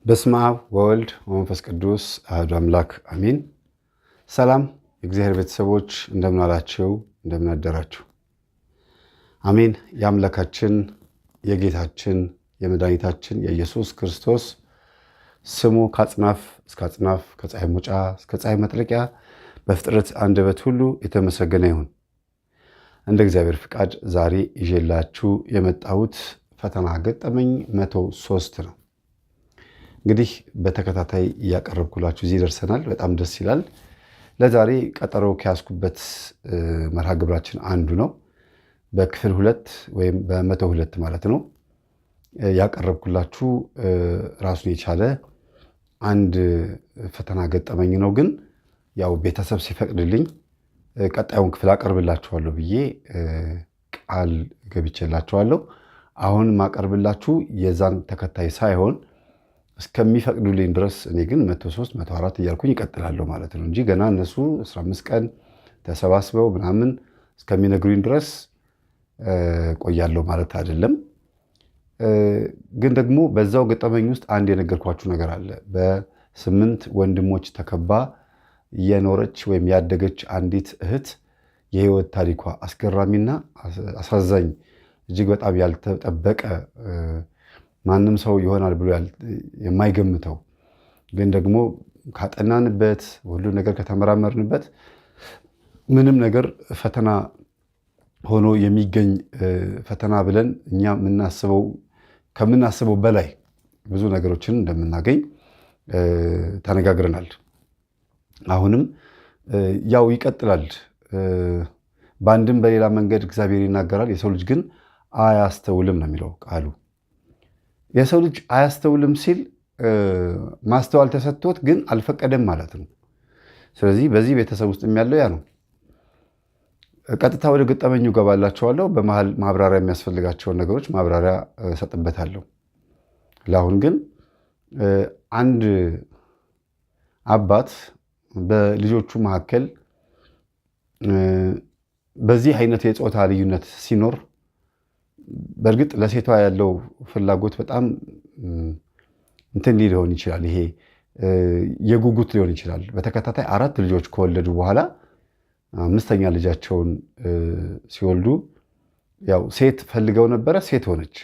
በስመ አብ ወወልድ ወመንፈስ ቅዱስ አሐዱ አምላክ አሜን። ሰላም የእግዚአብሔር ቤተሰቦች እንደምን አላችሁ? እንደምን አደራችሁ? አሜን። የአምላካችን የጌታችን የመድኃኒታችን የኢየሱስ ክርስቶስ ስሙ ከአጽናፍ እስከ አጽናፍ ከፀሐይ መውጫ እስከ ፀሐይ መጥለቂያ በፍጥረት አንደበት ሁሉ የተመሰገነ ይሁን። እንደ እግዚአብሔር ፍቃድ ዛሬ ይዤላችሁ የመጣሁት ፈተና ገጠመኝ 103 ነው። እንግዲህ በተከታታይ እያቀረብኩላችሁ እዚህ ደርሰናል። በጣም ደስ ይላል። ለዛሬ ቀጠሮ ከያዝኩበት መርሃ ግብራችን አንዱ ነው። በክፍል 2 ወይም በ102 ማለት ነው ያቀረብኩላችሁ ራሱን የቻለ አንድ ፈተና ገጠመኝ ነው። ግን ያው ቤተሰብ ሲፈቅድልኝ ቀጣዩን ክፍል አቀርብላችኋለሁ ብዬ ቃል ገብቼላችኋለሁ። አሁን ማቀርብላችሁ የዛን ተከታይ ሳይሆን እስከሚፈቅዱልኝ ድረስ እኔ ግን 103 104 እያልኩኝ ይቀጥላለሁ ማለት ነው እንጂ ገና እነሱ 15 ቀን ተሰባስበው ምናምን እስከሚነግሩኝ ድረስ ቆያለሁ ማለት አይደለም። ግን ደግሞ በዛው ገጠመኝ ውስጥ አንድ የነገርኳችሁ ነገር አለ። በ8 ወንድሞች ተከባ የኖረች ወይም ያደገች አንዲት እህት የህይወት ታሪኳ አስገራሚና አሳዛኝ እጅግ በጣም ያልተጠበቀ ማንም ሰው ይሆናል ብሎ የማይገምተው ግን ደግሞ ካጠናንበት ሁሉ ነገር ከተመራመርንበት ምንም ነገር ፈተና ሆኖ የሚገኝ ፈተና ብለን እኛ ከምናስበው በላይ ብዙ ነገሮችን እንደምናገኝ ተነጋግረናል። አሁንም ያው ይቀጥላል። በአንድም በሌላ መንገድ እግዚአብሔር ይናገራል። የሰው ልጅ ግን አያስተውልም ነው የሚለው ቃሉ። የሰው ልጅ አያስተውልም ሲል ማስተዋል ተሰጥቶት ግን አልፈቀደም ማለት ነው። ስለዚህ በዚህ ቤተሰብ ውስጥ ያለው ያ ነው። ቀጥታ ወደ ገጠመኙ ገባላችኋለሁ። በመሃል ማብራሪያ የሚያስፈልጋቸውን ነገሮች ማብራሪያ እሰጥበታለሁ። ለአሁን ግን አንድ አባት በልጆቹ መካከል በዚህ አይነት የጾታ ልዩነት ሲኖር በእርግጥ ለሴቷ ያለው ፍላጎት በጣም እንትን ሊሆን ይችላል። ይሄ የጉጉት ሊሆን ይችላል። በተከታታይ 4 ልጆች ከወለዱ በኋላ 5ኛ ልጃቸውን ሲወልዱ ያው ሴት ፈልገው ነበረ፣ ሴት ሆነች።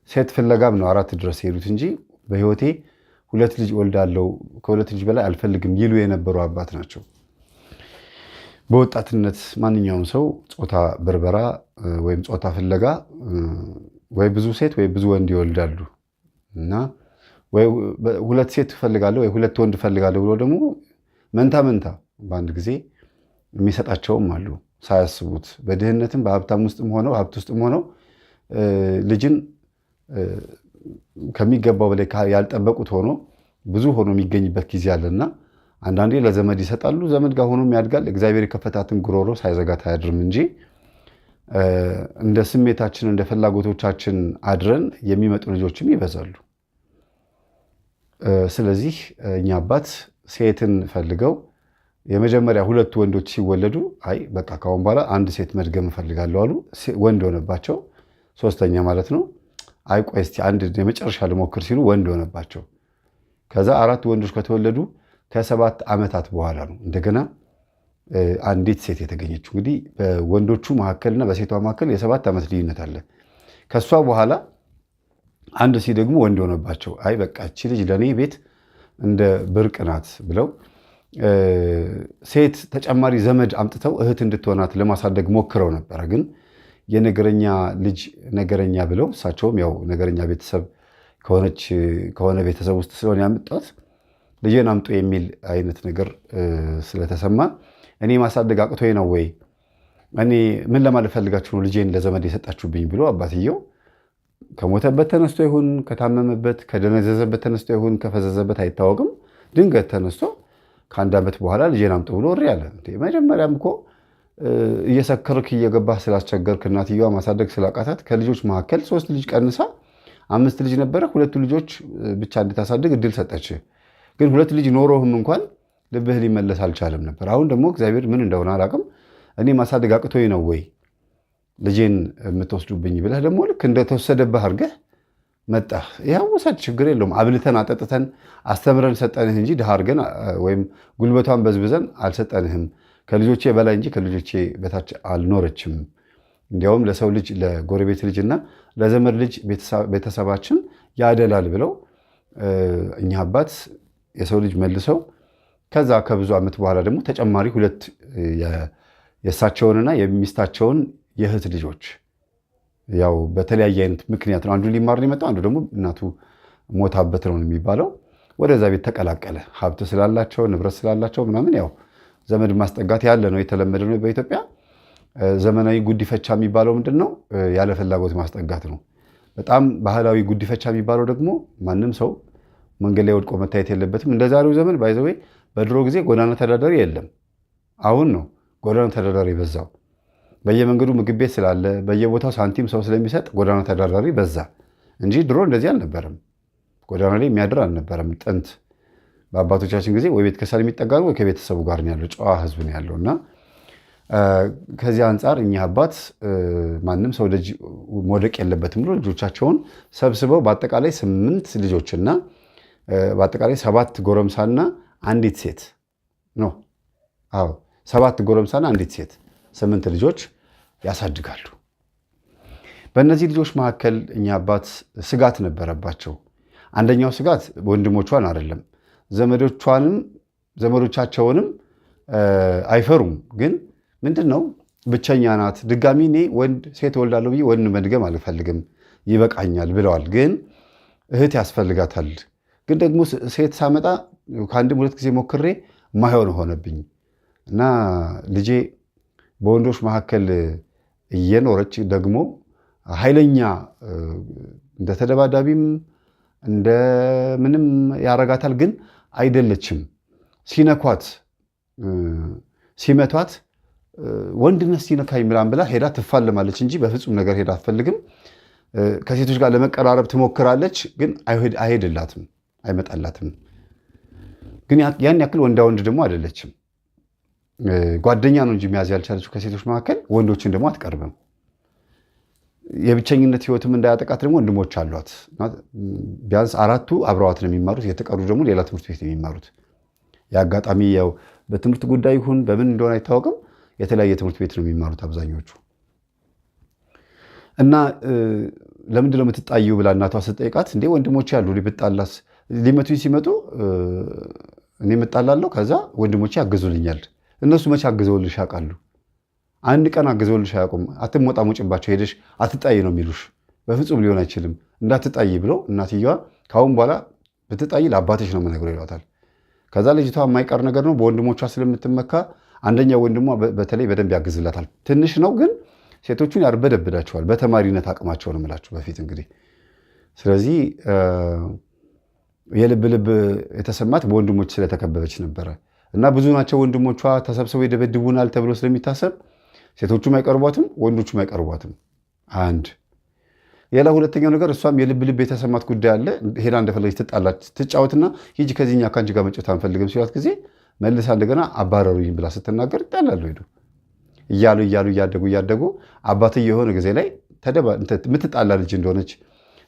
ሴት ፍለጋም ነው 4 ድረስ የሄዱት እንጂ በህይወቴ 2 ልጅ ወልዳለሁ ከ2 ልጅ በላይ አልፈልግም ይሉ የነበሩ አባት ናቸው። በወጣትነት ማንኛውም ሰው ጾታ ብርበራ ወይም ጾታ ፍለጋ ወይ ብዙ ሴት ወይ ብዙ ወንድ ይወልዳሉ እና ወይ 2 ሴት ፈልጋለሁ ወይ 2 ወንድ ፈልጋለሁ ብሎ ደግሞ መንታ በአንድ ጊዜ የሚሰጣቸውም አሉ ሳያስቡት። በድህነትም በሀብታም ውስጥም ሆነው ሀብት ውስጥም ሆነው ልጅን ከሚገባው በላይ ያልጠበቁት ሆኖ ብዙ ሆኖ የሚገኝበት ጊዜ አለና አንዳንዴ ለዘመድ ይሰጣሉ። ዘመድ ጋር ሆኖም ያድጋል። እግዚአብሔር የከፈታትን ጉሮሮ ሳይዘጋት አያድርም እንጂ እንደ ስሜታችን እንደ ፍላጎቶቻችን አድረን የሚመጡ ልጆችም ይበዛሉ። ስለዚህ እኛ አባት ሴትን ፈልገው የመጀመሪያ 2 ወንዶች ሲወለዱ አይ በቃ ካሁን በኋላ 1 ሴት መድገም እፈልጋለሁ አሉ። ወንድ ሆነባቸው፣ 3ኛ ማለት ነው። አይ ቆይ እስቲ አንድ የመጨረሻ ልሞክር ሲሉ ወንድ ሆነባቸው። ከዛ 4 ወንዶች ከተወለዱ ከ7 ዓመታት በኋላ ነው እንደገና አንዲት ሴት የተገኘችው። እንግዲህ በወንዶቹ መካከልና በሴቷ መካከል የ7 ዓመት ልዩነት አለ። ከሷ በኋላ አንድ ሲደግሙ ወንድ ሆነባቸው። አይ በቃ እቺ ልጅ ለኔ ቤት እንደ ብርቅ ናት ብለው ሴት ተጨማሪ ዘመድ አምጥተው እህት እንድትሆናት ለማሳደግ ሞክረው ነበረ። ግን የነገረኛ ልጅ ነገረኛ ብለው እሳቸውም ያው ነገረኛ ቤተሰብ ከሆነ ቤተሰብ ውስጥ ስለሆነ ያመጣት ልጄን አምጡ የሚል አይነት ነገር ስለተሰማ እኔ ማሳደግ አቅቶኝ ነው ወይ እኔ ምን ለማለት ፈልጋችሁ ነው ልጄን ለዘመድ የሰጣችሁብኝ ብሎ አባትየው ከሞተበት ተነስቶ ይሁን ከታመመበት ከደነዘዘበት ተነስቶ ይሁን ከፈዘዘበት አይታወቅም፣ ድንገት ተነስቶ ከ1 ዓመት በኋላ ልጄን አምጡ ብሎ እሪ አለ። መጀመሪያም እኮ እየሰከርክ እየገባህ ስላስቸገርክ እናትየዋ ማሳደግ ስላቃታት ከልጆች መካከል 3 ልጅ ቀንሳ 5 ልጅ ነበረ 2 ልጆች ብቻ እንድታሳድግ እድል ሰጠች። ግን 2 ልጅ ኖሮህም እንኳን ልብህ ሊመለስ አልቻለም ነበር። አሁን ደግሞ እግዚአብሔር ምን እንደሆነ አላውቅም፣ እኔ ማሳደግ አቅቶኝ ነው ወይ ልጄን የምትወስዱብኝ ብለህ ደግሞ ልክ እንደተወሰደብህ አድርገህ መጣ ያው ውሰድ ችግር የለውም አብልተን አጠጥተን አስተምረን ሰጠንህ እንጂ ድሃ አድርገን ወይም ጉልበቷን በዝብዘን አልሰጠንህም። ከልጆቼ በላይ እንጂ ከልጆቼ በታች አልኖረችም። እንዲያውም ለሰው ልጅ ለጎረቤት ልጅ እና ለዘመድ ልጅ ቤተሰባችን ያደላል ብለው እኛ አባት የሰው ልጅ መልሰው ከዛ ከብዙ ዓመት በኋላ ደግሞ ተጨማሪ 2 የእሳቸውንና የሚስታቸውን የእህት ልጆች ያው በተለያየ አይነት ምክንያት ነው። አንዱ ሊማር ነው የመጣው፣ አንዱ ደግሞ እናቱ ሞታበት ነው የሚባለው። ወደዛ ቤት ተቀላቀለ። ሀብት ስላላቸው ንብረት ስላላቸው ምናምን ያው ዘመድ ማስጠጋት ያለ ነው፣ የተለመደ ነው በኢትዮጵያ። ዘመናዊ ጉዲፈቻ የሚባለው ምንድን ነው? ያለ ፍላጎት ማስጠጋት ነው። በጣም ባህላዊ ጉዲፈቻ የሚባለው ደግሞ ማንም ሰው መንገድ ላይ ወድቆ መታየት የለበትም። እንደ ዛሬው ዘመን ባይዘዌ በድሮ ጊዜ ጎዳና ተዳዳሪ የለም። አሁን ነው ጎዳና ተዳዳሪ በዛው። በየመንገዱ ምግብ ቤት ስላለ በየቦታው ሳንቲም ሰው ስለሚሰጥ ጎዳና ተዳዳሪ በዛ እንጂ ድሮ እንደዚህ አልነበረም። ጎዳና ላይ የሚያድር አልነበረም። ጥንት በአባቶቻችን ጊዜ ወይ ቤተ ክርስቲያን የሚጠጋ ነው ወይ ከቤተሰቡ ጋር ነው ያለው፣ ጨዋ ህዝብ ነው ያለው። እና ከዚህ አንጻር እኛ አባት ማንም ሰው ደጅ መውደቅ የለበትም ብሎ ልጆቻቸውን ሰብስበው በአጠቃላይ 8 ልጆችና በአጠቃላይ 7 ጎረምሳና አንዲት ሴት ነው። አዎ 7 ጎረምሳና አንዲት ሴት 8 ልጆች ያሳድጋሉ። በእነዚህ ልጆች መካከል እኛ አባት ስጋት ነበረባቸው። አንደኛው ስጋት ወንድሞቿን አይደለም፣ ዘመዶቻቸውንም አይፈሩም። ግን ምንድን ነው ብቸኛ ናት። ድጋሚ እኔ ወንድ ሴት እወልዳለሁ ብዬ ወንድ መድገም አልፈልግም፣ ይበቃኛል ብለዋል። ግን እህት ያስፈልጋታል። ግን ደግሞ ሴት ሳመጣ ከአንድም 2 ጊዜ ሞክሬ ማይሆን ሆነብኝ እና ልጄ በወንዶች መካከል እየኖረች ደግሞ ኃይለኛ እንደ ተደባዳቢም እንደ ምንም ያረጋታል። ግን አይደለችም። ሲነኳት ሲመቷት ወንድነት ሲነካኝ ምናምን ብላ ሄዳ ትፋለማለች እንጂ በፍጹም ነገር ሄዳ አትፈልግም። ከሴቶች ጋር ለመቀራረብ ትሞክራለች፣ ግን አይሄድላትም፣ አይመጣላትም። ግን ያን ያክል ወንዳ ወንድ ደግሞ አይደለችም። ጓደኛ ነው እንጂ መያዝ ያልቻለችው ከሴቶች መካከል፣ ወንዶችን ደግሞ አትቀርብም። የብቸኝነት ህይወትም እንዳያጠቃት ደግሞ ወንድሞች አሏት። ቢያንስ 4ቱ አብረዋት ነው የሚማሩት፣ የተቀሩ ደግሞ ሌላ ትምህርት ቤት ነው የሚማሩት። የአጋጣሚ ያው በትምህርት ጉዳይ ይሁን በምን እንደሆነ አይታወቅም፣ የተለያየ ትምህርት ቤት ነው የሚማሩት አብዛኞቹ። እና ለምንድነው የምትጣየው ብላ እናቷ ስትጠይቃት፣ እንዴ ወንድሞቼ ያሉ ብጣላስ ሊመቱኝ ሲመጡ እኔ እምጣላለሁ፣ ከዛ ወንድሞቼ ያግዙልኛል። እነሱ መቼ አግዘውልሽ ያውቃሉ? አንድ ቀን አግዘውልሽ አያውቁም። አትሞጣሞጭባቸው፣ ሄደሽ አትጣይ ነው የሚሉሽ። በፍጹም ሊሆን አይችልም፣ እንዳትጣይ ብለው እናትየዋ ካሁን በኋላ ብትጣይ ለአባትሽ ነው የምነግረው ይሏታል። ከዛ ልጅቷ የማይቀር ነገር ነው፣ በወንድሞቿ ስለምትመካ አንደኛው ወንድሟ በተለይ በደንብ ያግዝላታል። ትንሽ ነው ግን ሴቶቹን ያርበደብዳቸዋል። በተማሪነት አቅማቸው ነው የምላችሁ በፊት እንግዲህ። ስለዚህ የልብ ልብ የተሰማት በወንድሞች ስለተከበበች ነበረ። እና ብዙ ናቸው ወንድሞቿ ተሰብስበው ይደበድቡናል ተብሎ ስለሚታሰብ ሴቶቹም አይቀርቧትም፣ ወንዶቹም አይቀርቧትም። አንድ ሌላ ሁለተኛው ነገር እሷም የልብ ልብ የተሰማት ጉዳይ አለ። ሄዳ እንደፈለገች ትጣላች፣ ትጫወትና ሂጂ ከዚህኛ ከአንቺ ጋር መጫወት አንፈልግም ሲሏት ጊዜ መልሳ እንደገና አባረሩኝ ብላ ስትናገር ይጣላሉ። ሄዱ እያደጉ አባትዬ የሆነ ጊዜ ላይ የምትጣላ ልጅ እንደሆነች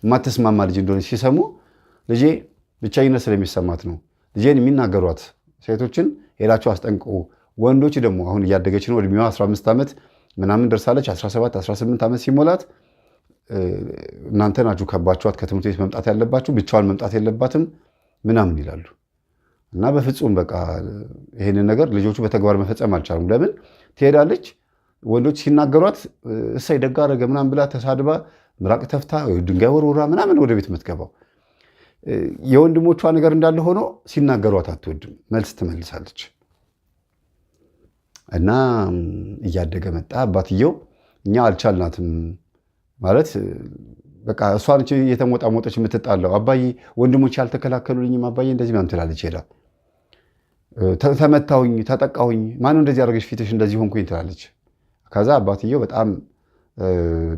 የማትስማማ ልጅ እንደሆነች ሲሰሙ ልጄ ብቻኝነት ስለሚሰማት ነው ልጄን የሚናገሯት ሴቶችን ሄዳቸው አስጠንቅቁ። ወንዶች ደግሞ አሁን እያደገች ነው፣ እድሜዋ 15 ዓመት ምናምን ደርሳለች። 17 18 ዓመት ሲሞላት እናንተ ናችሁ ከባችኋት ከትምህርት ቤት መምጣት ያለባችሁ፣ ብቻዋን መምጣት የለባትም ምናምን ይላሉ። እና በፍጹም በቃ ይሄንን ነገር ልጆቹ በተግባር መፈጸም አልቻሉም። ለምን ትሄዳለች? ወንዶች ሲናገሯት እሰይ ደግ አደረገ ምናምን ብላ ተሳድባ ምራቅ ተፍታ ድንጋይ ወርውራ ምናምን ወደ ቤት የምትገባው። የወንድሞቿ ነገር እንዳለ ሆኖ ሲናገሯት አትወድም፣ መልስ ትመልሳለች። እና እያደገ መጣ። አባትየው እኛ አልቻልናትም ማለት በቃ እሷን የተሞጣሞጠች የምትጣለው። አባዬ ወንድሞች ያልተከላከሉልኝም አባዬ እንደዚህ ምናምን ትላለች። ሄዳ ተመታሁኝ፣ ተጠቃሁኝ፣ ማነው እንደዚህ አደረገች ፊትሽ እንደዚህ ሆንኩኝ ትላለች። ከዛ አባትየው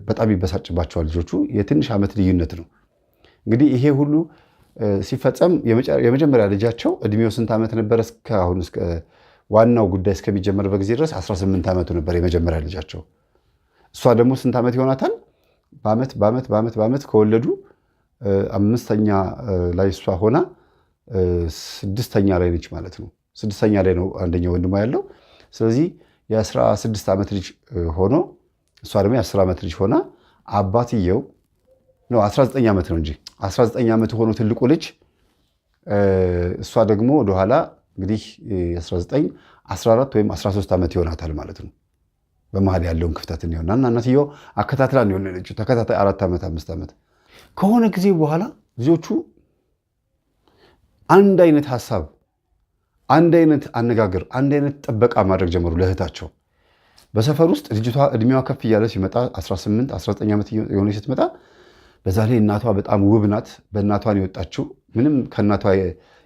በጣም ይበሳጭባቸዋል። ልጆቹ የትንሽ ዓመት ልዩነት ነው እንግዲህ ይሄ ሁሉ ሲፈጸም የመጀመሪያ ልጃቸው እድሜው ስንት ዓመት ነበረ? እስካሁን ዋናው ጉዳይ እስከሚጀመርበት ጊዜ ድረስ 18 ዓመቱ ነበር የመጀመሪያ ልጃቸው። እሷ ደግሞ ስንት ዓመት ይሆናታል? በዓመት ከወለዱ 5ኛ ላይ እሷ ሆና 6ኛ ላይ ነች ማለት ነው። 6ኛ ላይ ነው አንደኛው ወንድሟ ያለው። ስለዚህ የ16 ዓመት ልጅ ሆኖ እሷ ደግሞ የ10 ዓመት ልጅ ሆና አባትየው ነው 19 ዓመት ነው እንጂ 19 ዓመት ሆኖ ትልቁ ልጅ እሷ ደግሞ ወደኋላ እንግዲህ 19 14 ወይም 13 ዓመት ይሆናታል ማለት ነው። በመሀል ያለውን ክፍተት እንየውና እናትየው አከታትላ ነው የወለደችው። ተከታታይ 4 ዓመት 5 ዓመት ከሆነ ጊዜ በኋላ ልጆቹ አንድ አይነት ሐሳብ፣ አንድ አይነት አነጋገር፣ አንድ አይነት ጥበቃ ማድረግ ጀመሩ ለእህታቸው። በሰፈር ውስጥ ልጅቷ እድሜዋ ከፍ እያለ ሲመጣ 18 19 ዓመት የሆነ ስትመጣ በዛ ላይ እናቷ በጣም ውብ ናት። በእናቷን የወጣችው ምንም ከእናቷ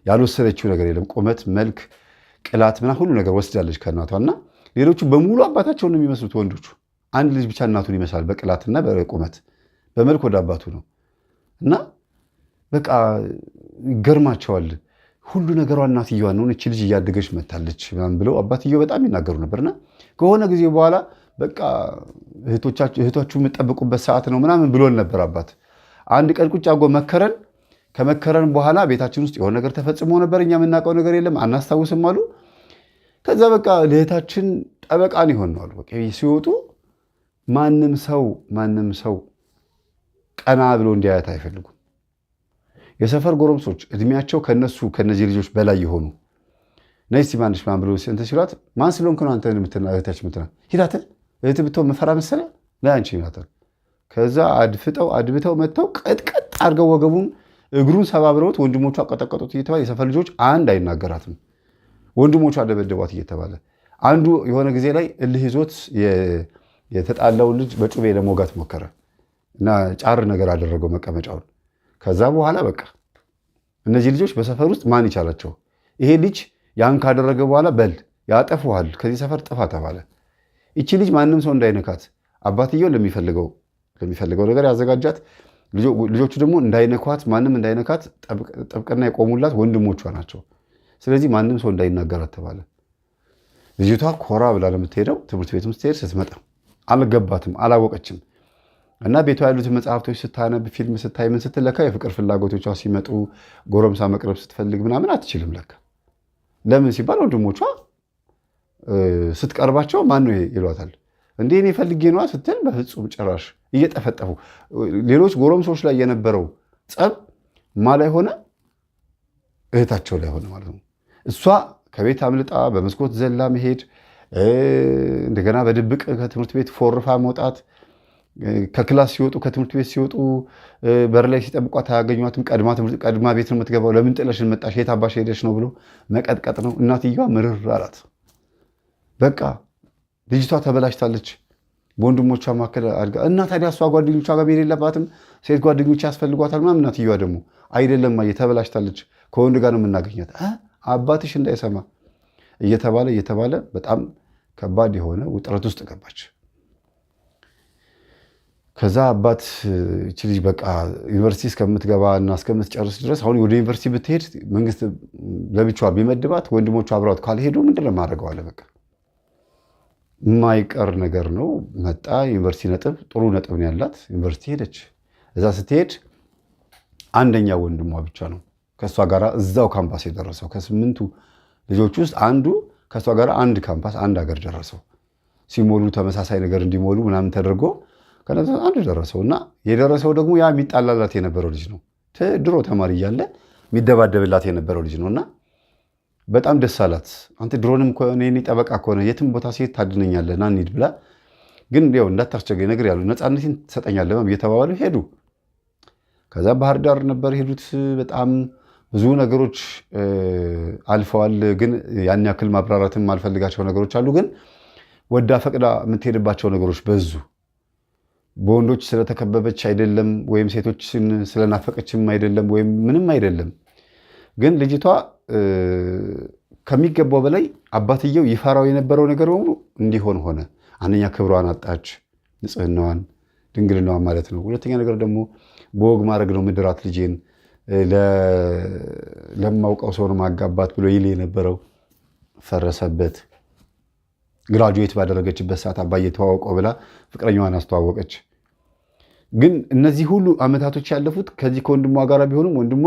ያልወሰደችው ነገር የለም። ቁመት፣ መልክ፣ ቅላት ምናምን ሁሉ ነገር ወስዳለች ከእናቷና ሌሎቹ በሙሉ አባታቸውን ነው የሚመስሉት ወንዶቹ። አንድ ልጅ ብቻ እናቱን ይመስላል በቅላትና በቁመት፣ በመልክ ወደ አባቱ ነው እና በቃ ይገርማቸዋል። ሁሉ ነገሯ እናትየዋ ነው። እቺ ልጅ እያደገች መታለች ምናምን ብለው አባትየው በጣም ይናገሩ ነበርና ከሆነ ጊዜ በኋላ በቃ እህቶቻችሁ የምጠብቁበት ሰዓት ነው ምናምን ብሎን ነበር አባት። አንድ ቀን ቁጭ አድርጎ መከረን። ከመከረን በኋላ ቤታችን ውስጥ የሆነ ነገር ተፈጽሞ ነበር። እኛ የምናውቀው ነገር የለም አናስታውስም አሉ። ከዛ በቃ ለእህታችን ጠበቃን ይሆን ነው አሉ። በቃ ሲወጡ ማንም ሰው ቀና ብሎ እንዲያያት አይፈልጉም። የሰፈር ጎረምሶች እድሜያቸው ከነዚህ ልጆች በላይ የሆኑ ነይ እስቲ ማንሽ ማን ብሎ እንትን ሲሏት ማን ስለሆንክ ነው አንተ እህታችን ምትና ሂዳትን እህት ብትሆን መፈራ መሰለ ለአንቺ ይላታል። ከዛ አድብተው መጥተው ቀጥቀጥ አድርገው ወገቡን እግሩን ሰባብረውት ወንድሞቿ አቀጠቀጡት እየተባለ የሰፈር ልጆች አንድ አይናገራትም። ወንድሞቿ አደበደቧት እየተባለ አንዱ የሆነ ጊዜ ላይ እልህ ይዞት የተጣላውን ልጅ በጩቤ ለመውጋት ሞከረ እና ጫር ነገር አደረገው መቀመጫውን። ከዛ በኋላ በቃ እነዚህ ልጆች በሰፈር ውስጥ ማን ይቻላቸው? ይሄ ልጅ ያን ካደረገ በኋላ በል ያጠፉሃል፣ ከዚህ ሰፈር ጥፋ ተባለ። ይቺ ልጅ ማንም ሰው እንዳይነካት አባትየው ለሚፈልገው ነገር ያዘጋጃት። ልጆቹ ደግሞ እንዳይነኳት፣ ማንም እንዳይነካት ጥብቅና የቆሙላት ወንድሞቿ ናቸው። ስለዚህ ማንም ሰው እንዳይናገራት ተባለ። ልጅቷ ኮራ ብላ ለምትሄደው ትምህርት ቤት ስትሄድ ስትመጣ አልገባትም፣ አላወቀችም። እና ቤቷ ያሉትን መጽሐፍቶች ስታነብ፣ ፊልም ስታይ፣ ምን ስትለካ የፍቅር ፍላጎቶቿ ሲመጡ ጎረምሳ መቅረብ ስትፈልግ ምናምን አትችልም ለካ። ለምን ሲባል ወንድሞቿ ስትቀርባቸው ማን ነው ይሏታል። እንዴ እኔ ፈልጌ ነዋ ስትል በፍጹም ጭራሽ እየጠፈጠፉ ሌሎች ጎረምሶች ላይ የነበረው ጸብ ማ ላይ ሆነ? እህታቸው ላይ ሆነ ማለት ነው። እሷ ከቤት አምልጣ በመስኮት ዘላ መሄድ፣ እንደገና በድብቅ ከትምህርት ቤት ፎርፋ መውጣት፣ ከክላስ ሲወጡ ከትምህርት ቤት ሲወጡ በር ላይ ሲጠብቋት አያገኟትም። ቀድማ ቤት ነው የምትገባው። ለምን ጥለሽን መጣሽ? የት አባሽ ሄደሽ ነው ብሎ መቀጥቀጥ ነው። እናትየዋ ምርር አላት። በቃ ልጅቷ ተበላሽታለች። በወንድሞቿ መካከል አድጋ እና ታዲያ እሷ ጓደኞቿ ጋር መሄድ የለባትም? ሴት ጓደኞች ያስፈልጓታል ምናምን። እናትየዋ ደግሞ አይደለም ተበላሽታለች፣ ከወንድ ጋር ነው የምናገኛት፣ አባትሽ እንዳይሰማ እየተባለ በጣም ከባድ የሆነ ውጥረት ውስጥ ገባች። ከዛ አባት እቺ ልጅ በቃ ዩኒቨርሲቲ እስከምትገባ እና እስከምትጨርስ ድረስ አሁን ወደ ዩኒቨርሲቲ ብትሄድ መንግስት ለብቻዋ ቢመድባት ወንድሞቿ አብረዋት ካልሄዱ ምንድን ነው የማደርገው አለ። በቃ የማይቀር ነገር ነው። መጣ ዩኒቨርሲቲ ጥሩ ነጥብ ነው ያላት። ዩኒቨርሲቲ ሄደች። እዛ ስትሄድ አንደኛ ወንድሟ ብቻ ነው ከእሷ ጋር እዛው ካምፓስ የደረሰው። ከ8ቱ ልጆች ውስጥ አንዱ ከእሷ ጋር አንድ ካምፓስ አንድ ሀገር ደረሰው። ሲሞሉ ተመሳሳይ ነገር እንዲሞሉ ምናምን ተደርጎ ከነዛ አንድ ደረሰው እና የደረሰው ደግሞ ያ የሚጣላላት የነበረው ልጅ ነው። ድሮ ተማሪ እያለ የሚደባደብላት የነበረው ልጅ ነውና በጣም ደስ አላት። አንተ ድሮንም ከሆነ እኔ ጠበቃ ከሆነ የትም ቦታ ሴት ታድነኛለህ ና እንሂድ ብላ፣ ግን ያው እንዳታስቸገኝ ነገር ያሉ ነፃነቴን ትሰጠኛለህ እየተባባሉ ሄዱ። ከዛ ባህር ዳር ነበር ሄዱት። በጣም ብዙ ነገሮች አልፈዋል። ግን ያን ያክል ማብራራትም ማልፈልጋቸው ነገሮች አሉ። ግን ወዳ ፈቅዳ የምትሄድባቸው ነገሮች በዙ። በወንዶች ስለተከበበች አይደለም፣ ወይም ሴቶችን ስለናፈቀችም አይደለም፣ ወይም ምንም አይደለም። ግን ልጅቷ ከሚገባው በላይ አባትየው ይፈራው የነበረው ነገር በሙሉ እንዲሆን ሆነ። አንደኛ ክብሯን አጣች፣ ንጽህናዋን፣ ድንግልናዋን ማለት ነው። ሁለተኛ ነገር ደግሞ በወግ ማድረግ ነው ምድራት ልጄን ለማውቀው ሰው ነው ማጋባት ብሎ ይል የነበረው ፈረሰበት። ግራጁዌት ባደረገችበት ሰዓት አባዬ ተዋወቀው ብላ ፍቅረኛዋን አስተዋወቀች። ግን እነዚህ ሁሉ ዓመታቶች ያለፉት ከዚህ ከወንድሟ ጋር ቢሆኑም ወንድሟ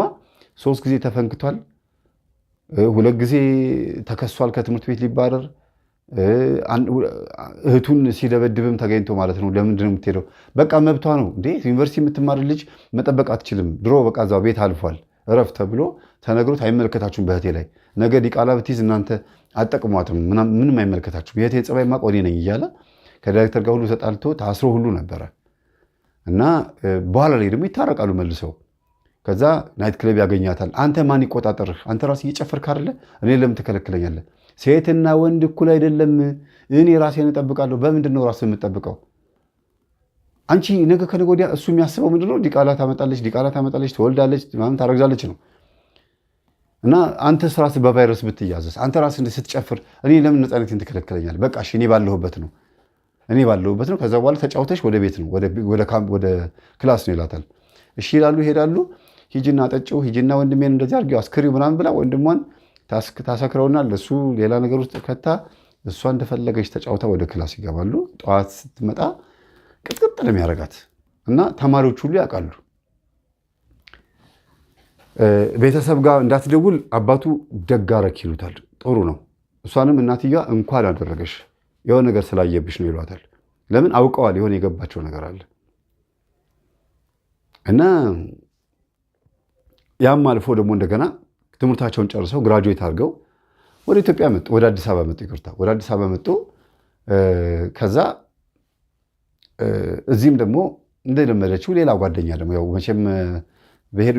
3 ጊዜ ተፈንክቷል፣ 2 ጊዜ ተከሷል፣ ከትምህርት ቤት ሊባረር፣ እህቱን ሲደበድብም ተገኝቶ ማለት ነው። ለምንድን ነው የምትሄደው? በቃ መብቷ ነው እንዴ! ዩኒቨርሲቲ የምትማር ልጅ መጠበቅ አትችልም። ድሮ በቃ እዛው ቤት አልፏል እረፍ ተብሎ ተነግሮት አይመለከታችሁም። በእህቴ ላይ ነገ ዲቃላ ብትይዝ እናንተ አጠቅሟትም፣ ምንም አይመለከታችሁም። የእህቴ ጸባይ ማቅ እኔ ነኝ እያለ ከዳይሬክተር ጋር ሁሉ ተጣልቶ ታስሮ ሁሉ ነበረ እና በኋላ ላይ ደግሞ ይታረቃሉ መልሰው። ከዛ ናይት ክለብ ያገኛታል። አንተ ማን ይቆጣጠርህ? አንተ ራስህ እየጨፈርክ አይደለ? እኔ ለምን ትከለክለኛለህ? ሴትና ወንድ እኩል አይደለም። እኔ ራሴን እጠብቃለሁ። በምንድን ነው ራስህ የምትጠብቀው? አንቺ ነገ ከነገ ወዲያ እሱ የሚያስበው ምንድነው? ዲቃላ ታመጣለች፣ ትወልዳለች፣ ታረግዛለች ነው። እና አንተ ራስህ በቫይረስ ብትያዘዝ፣ አንተ ራስህ ስትጨፍር እኔ ለምን ነፃነቴን ትከለክለኛለህ? በቃ እሺ እኔ ባለሁበት ነው። ከዛ በኋላ ተጫውተሽ ወደ ቤት ነው ወደ ክላስ ነው ይላታል። እሺ ይላሉ፣ ይሄዳሉ። ሂጂና ጠጪው፣ ሂጂና ወንድሜን እንደዚህ አድርጊው አስክሪው ምናምን ብላ ወንድሟን ታሰክረውና ለሱ ሌላ ነገር ውስጥ ከታ እሷ እንደፈለገች ተጫውታ ወደ ክላስ ይገባሉ። ጠዋት ስትመጣ ቅጥቅጥ ነው የሚያደርጋት እና ተማሪዎች ሁሉ ያውቃሉ። ቤተሰብ ጋር እንዳትደውል አባቱ ደጋረክ ይሉታል። ጥሩ ነው። እሷንም እናትየዋ እንኳን አደረገሽ የሆነ ነገር ስላየብሽ ነው ይሏታል። ለምን አውቀዋል፣ የሆነ የገባቸው ነገር አለ። እና ያም አልፎ ደግሞ እንደገና ትምህርታቸውን ጨርሰው ግራጁዌት አድርገው ወደ ኢትዮጵያ መጡ። ወደ አዲስ አበባ መጡ። ወደ አዲስ አበባ መጡ። ከዛ እዚህም ደግሞ እንደለመደችው ሌላ ጓደኛ ደግሞ ያው መቼም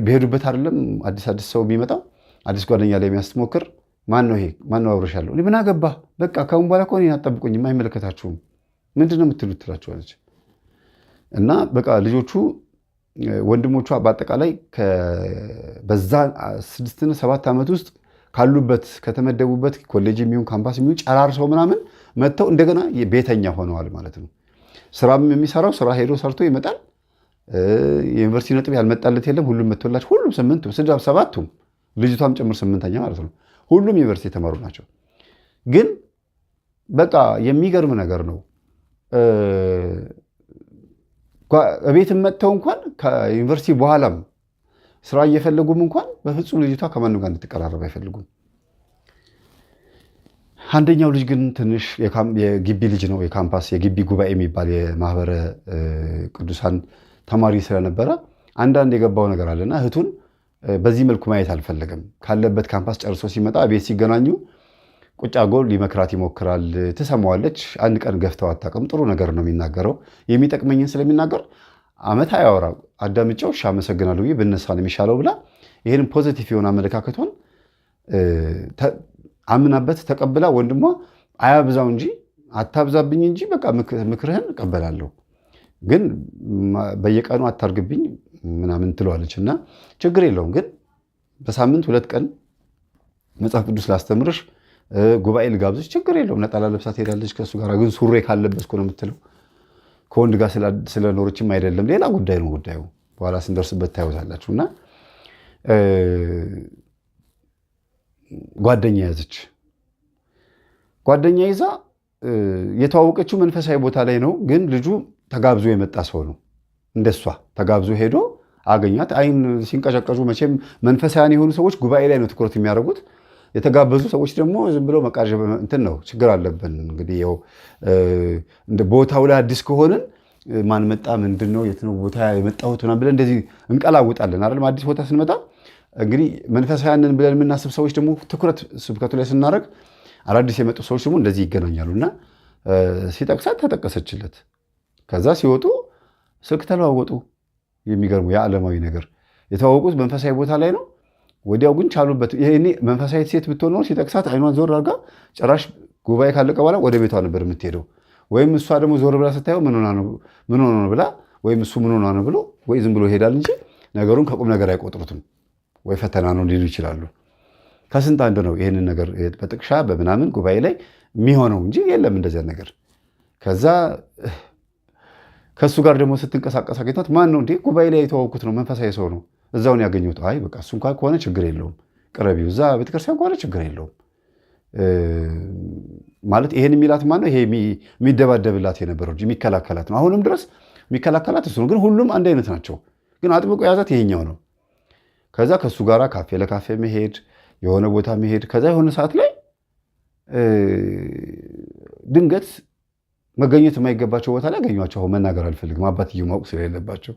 በሄዱበት አይደለም አዲስ ሰው የሚመጣው አዲስ ጓደኛ ላይ የሚያስሞክር ማን ነው ይሄ? ማን ነው አብረሽ ያለው? ምን አገባ? በቃ ካሁን በኋላ እኮ እኔን አትጠብቁኝም፣ አይመለከታችሁም። ምንድን ነው የምትሉት ትላቸዋለች። እና በቃ ልጆቹ ወንድሞቿ በአጠቃላይ በዛ 6-7 ዓመት ውስጥ ካሉበት ከተመደቡበት ኮሌጅ የሚሆን ካምፓስ የሚሆን ጨራርሰው ምናምን መጥተው እንደገና ቤተኛ ሆነዋል ማለት ነው። ስራም የሚሰራው ስራ ሄዶ ሰርቶ ይመጣል። የዩኒቨርሲቲ ነጥብ ያልመጣለት የለም። ሁሉም መጥቶላቸው ሁሉም 7ቱም ልጅቷም ጭምር 8ኛ ማለት ነው። ሁሉም ዩኒቨርሲቲ የተማሩ ናቸው። ግን በቃ የሚገርም ነገር ነው። ቤትም መጥተው እንኳን ከዩኒቨርሲቲ በኋላም ስራ እየፈለጉም እንኳን በፍጹም ልጅቷ ከማንም ጋር እንድትቀራረብ አይፈልጉም። አንደኛው ልጅ ግን ትንሽ የግቢ ልጅ ነው። የካምፓስ የግቢ ጉባኤ የሚባል የማህበረ ቅዱሳን ተማሪ ስለነበረ አንዳንድ የገባው ነገር አለና እህቱን በዚህ መልኩ ማየት አልፈለገም። ካለበት ካምፓስ ጨርሶ ሲመጣ ቤት ሲገናኙ ቁጭ አድርጎ ሊመክራት ይሞክራል። ትሰማዋለች። አንድ ቀን ገፍተው አታውቅም። ጥሩ ነገር ነው የሚናገረው። የሚጠቅመኝን ስለሚናገር ዓመት አያወራ። አዳምጫው እሺ አመሰግናለሁ ብዬ ብነሳ ነው የሚሻለው ብላ ይህን ፖዚቲቭ የሆነ አመለካከቷን አምናበት ተቀብላ ወንድሟ አያብዛው እንጂ አታብዛብኝ እንጂ በቃ ምክርህን እቀበላለሁ፣ ግን በየቀኑ አታርግብኝ ምናምን ትለዋለች። እና ችግር የለውም ግን በሳምንት 2 ቀን መጽሐፍ ቅዱስ ላስተምርሽ፣ ጉባኤ ልጋብዝሽ፣ ችግር የለውም። ነጠላ ለብሳ ትሄዳለች ከእሱ ጋር። ግን ሱሬ ካለበስኩ ነው የምትለው። ከወንድ ጋር ስለኖረችም አይደለም፣ ሌላ ጉዳይ ነው ጉዳዩ። በኋላ ስንደርስበት ታዩታላችሁ። እና ጓደኛ ያዘች። ጓደኛ ይዛ የተዋወቀችው መንፈሳዊ ቦታ ላይ ነው። ግን ልጁ ተጋብዞ የመጣ ሰው ነው። እንደሷ ተጋብዞ ሄዶ አገኛት። አይን ሲንቀጨቀጩ መቼም መንፈሳውያን የሆኑ ሰዎች ጉባኤ ላይ ነው ትኩረት የሚያደርጉት። የተጋበዙ ሰዎች ደግሞ ዝም ብለው መቃዠ እንትን ነው። ችግር አለብን እንግዲህ ያው እንደ ቦታው ላይ አዲስ ከሆንን ማን መጣ ምንድን ነው የት ነው ቦታ የመጣሁት ምናምን ብለን እንደዚህ እንቀላውጣለን አይደል? አዲስ ቦታ ስንመጣ እንግዲህ መንፈሳውያንን ብለን የምናስብ ሰዎች ደግሞ ትኩረት ስብከቱ ላይ ስናደርግ አዳዲስ የመጡ ሰዎች ደግሞ እንደዚህ ይገናኛሉና ሲጠቅሳት ተጠቀሰችለት። ከዛ ሲወጡ ስልክ ተለዋወጡ። የሚገርሙ የዓለማዊ ነገር የተዋወቁት መንፈሳዊ ቦታ ላይ ነው። ወዲያው ግን ቻሉበት። ይሄኔ መንፈሳዊት ሴት ብትሆን ነው ሲጠቅሳት አይኗን ዞር አድርጋ ጭራሽ ጉባኤ ካለቀ በኋላ ወደ ቤቷ ነበር የምትሄደው። ወይም እሷ ደግሞ ዞር ብላ ስታየው ምን ሆና ነው ብላ ወይም እሱ ምን ሆና ነው ብሎ ወይ ዝም ብሎ ይሄዳል እንጂ ነገሩን ከቁም ነገር አይቆጥሩትም። ወይ ፈተና ነው ሊሉ ይችላሉ። ከስንት አንድ ነው ይህንን ነገር በጥቅሻ በምናምን ጉባኤ ላይ የሚሆነው እንጂ የለም እንደዚያ ነገር። ከዛ ከእሱ ጋር ደግሞ ስትንቀሳቀስ አገኘኋት። ማን ነው እንዴ? ጉባኤ ላይ የተዋወቅኩት ነው፣ መንፈሳዊ ሰው ነው፣ እዛውን ያገኘሁት። አይ በቃ እሱ እንኳን ከሆነ ችግር የለውም ቅረቢው፣ እዛ ቤተክርስቲያን ከሆነ ችግር የለውም ማለት። ይሄን የሚላት ማን ነው? ይሄ የሚደባደብላት የነበረው እንጂ የሚከላከላት ነው። አሁንም ድረስ የሚከላከላት እሱ ነው። ግን ሁሉም አንድ አይነት ናቸው። ግን አጥብቆ የያዛት ይሄኛው ነው። ከዛ ከእሱ ጋር ካፌ ለካፌ መሄድ፣ የሆነ ቦታ መሄድ። ከዛ የሆነ ሰዓት ላይ ድንገት መገኘት የማይገባቸው ቦታ ላይ አገኟቸው። አሁን መናገር አልፈልግም፣ አባትየው ማወቅ ስለሌለባቸው።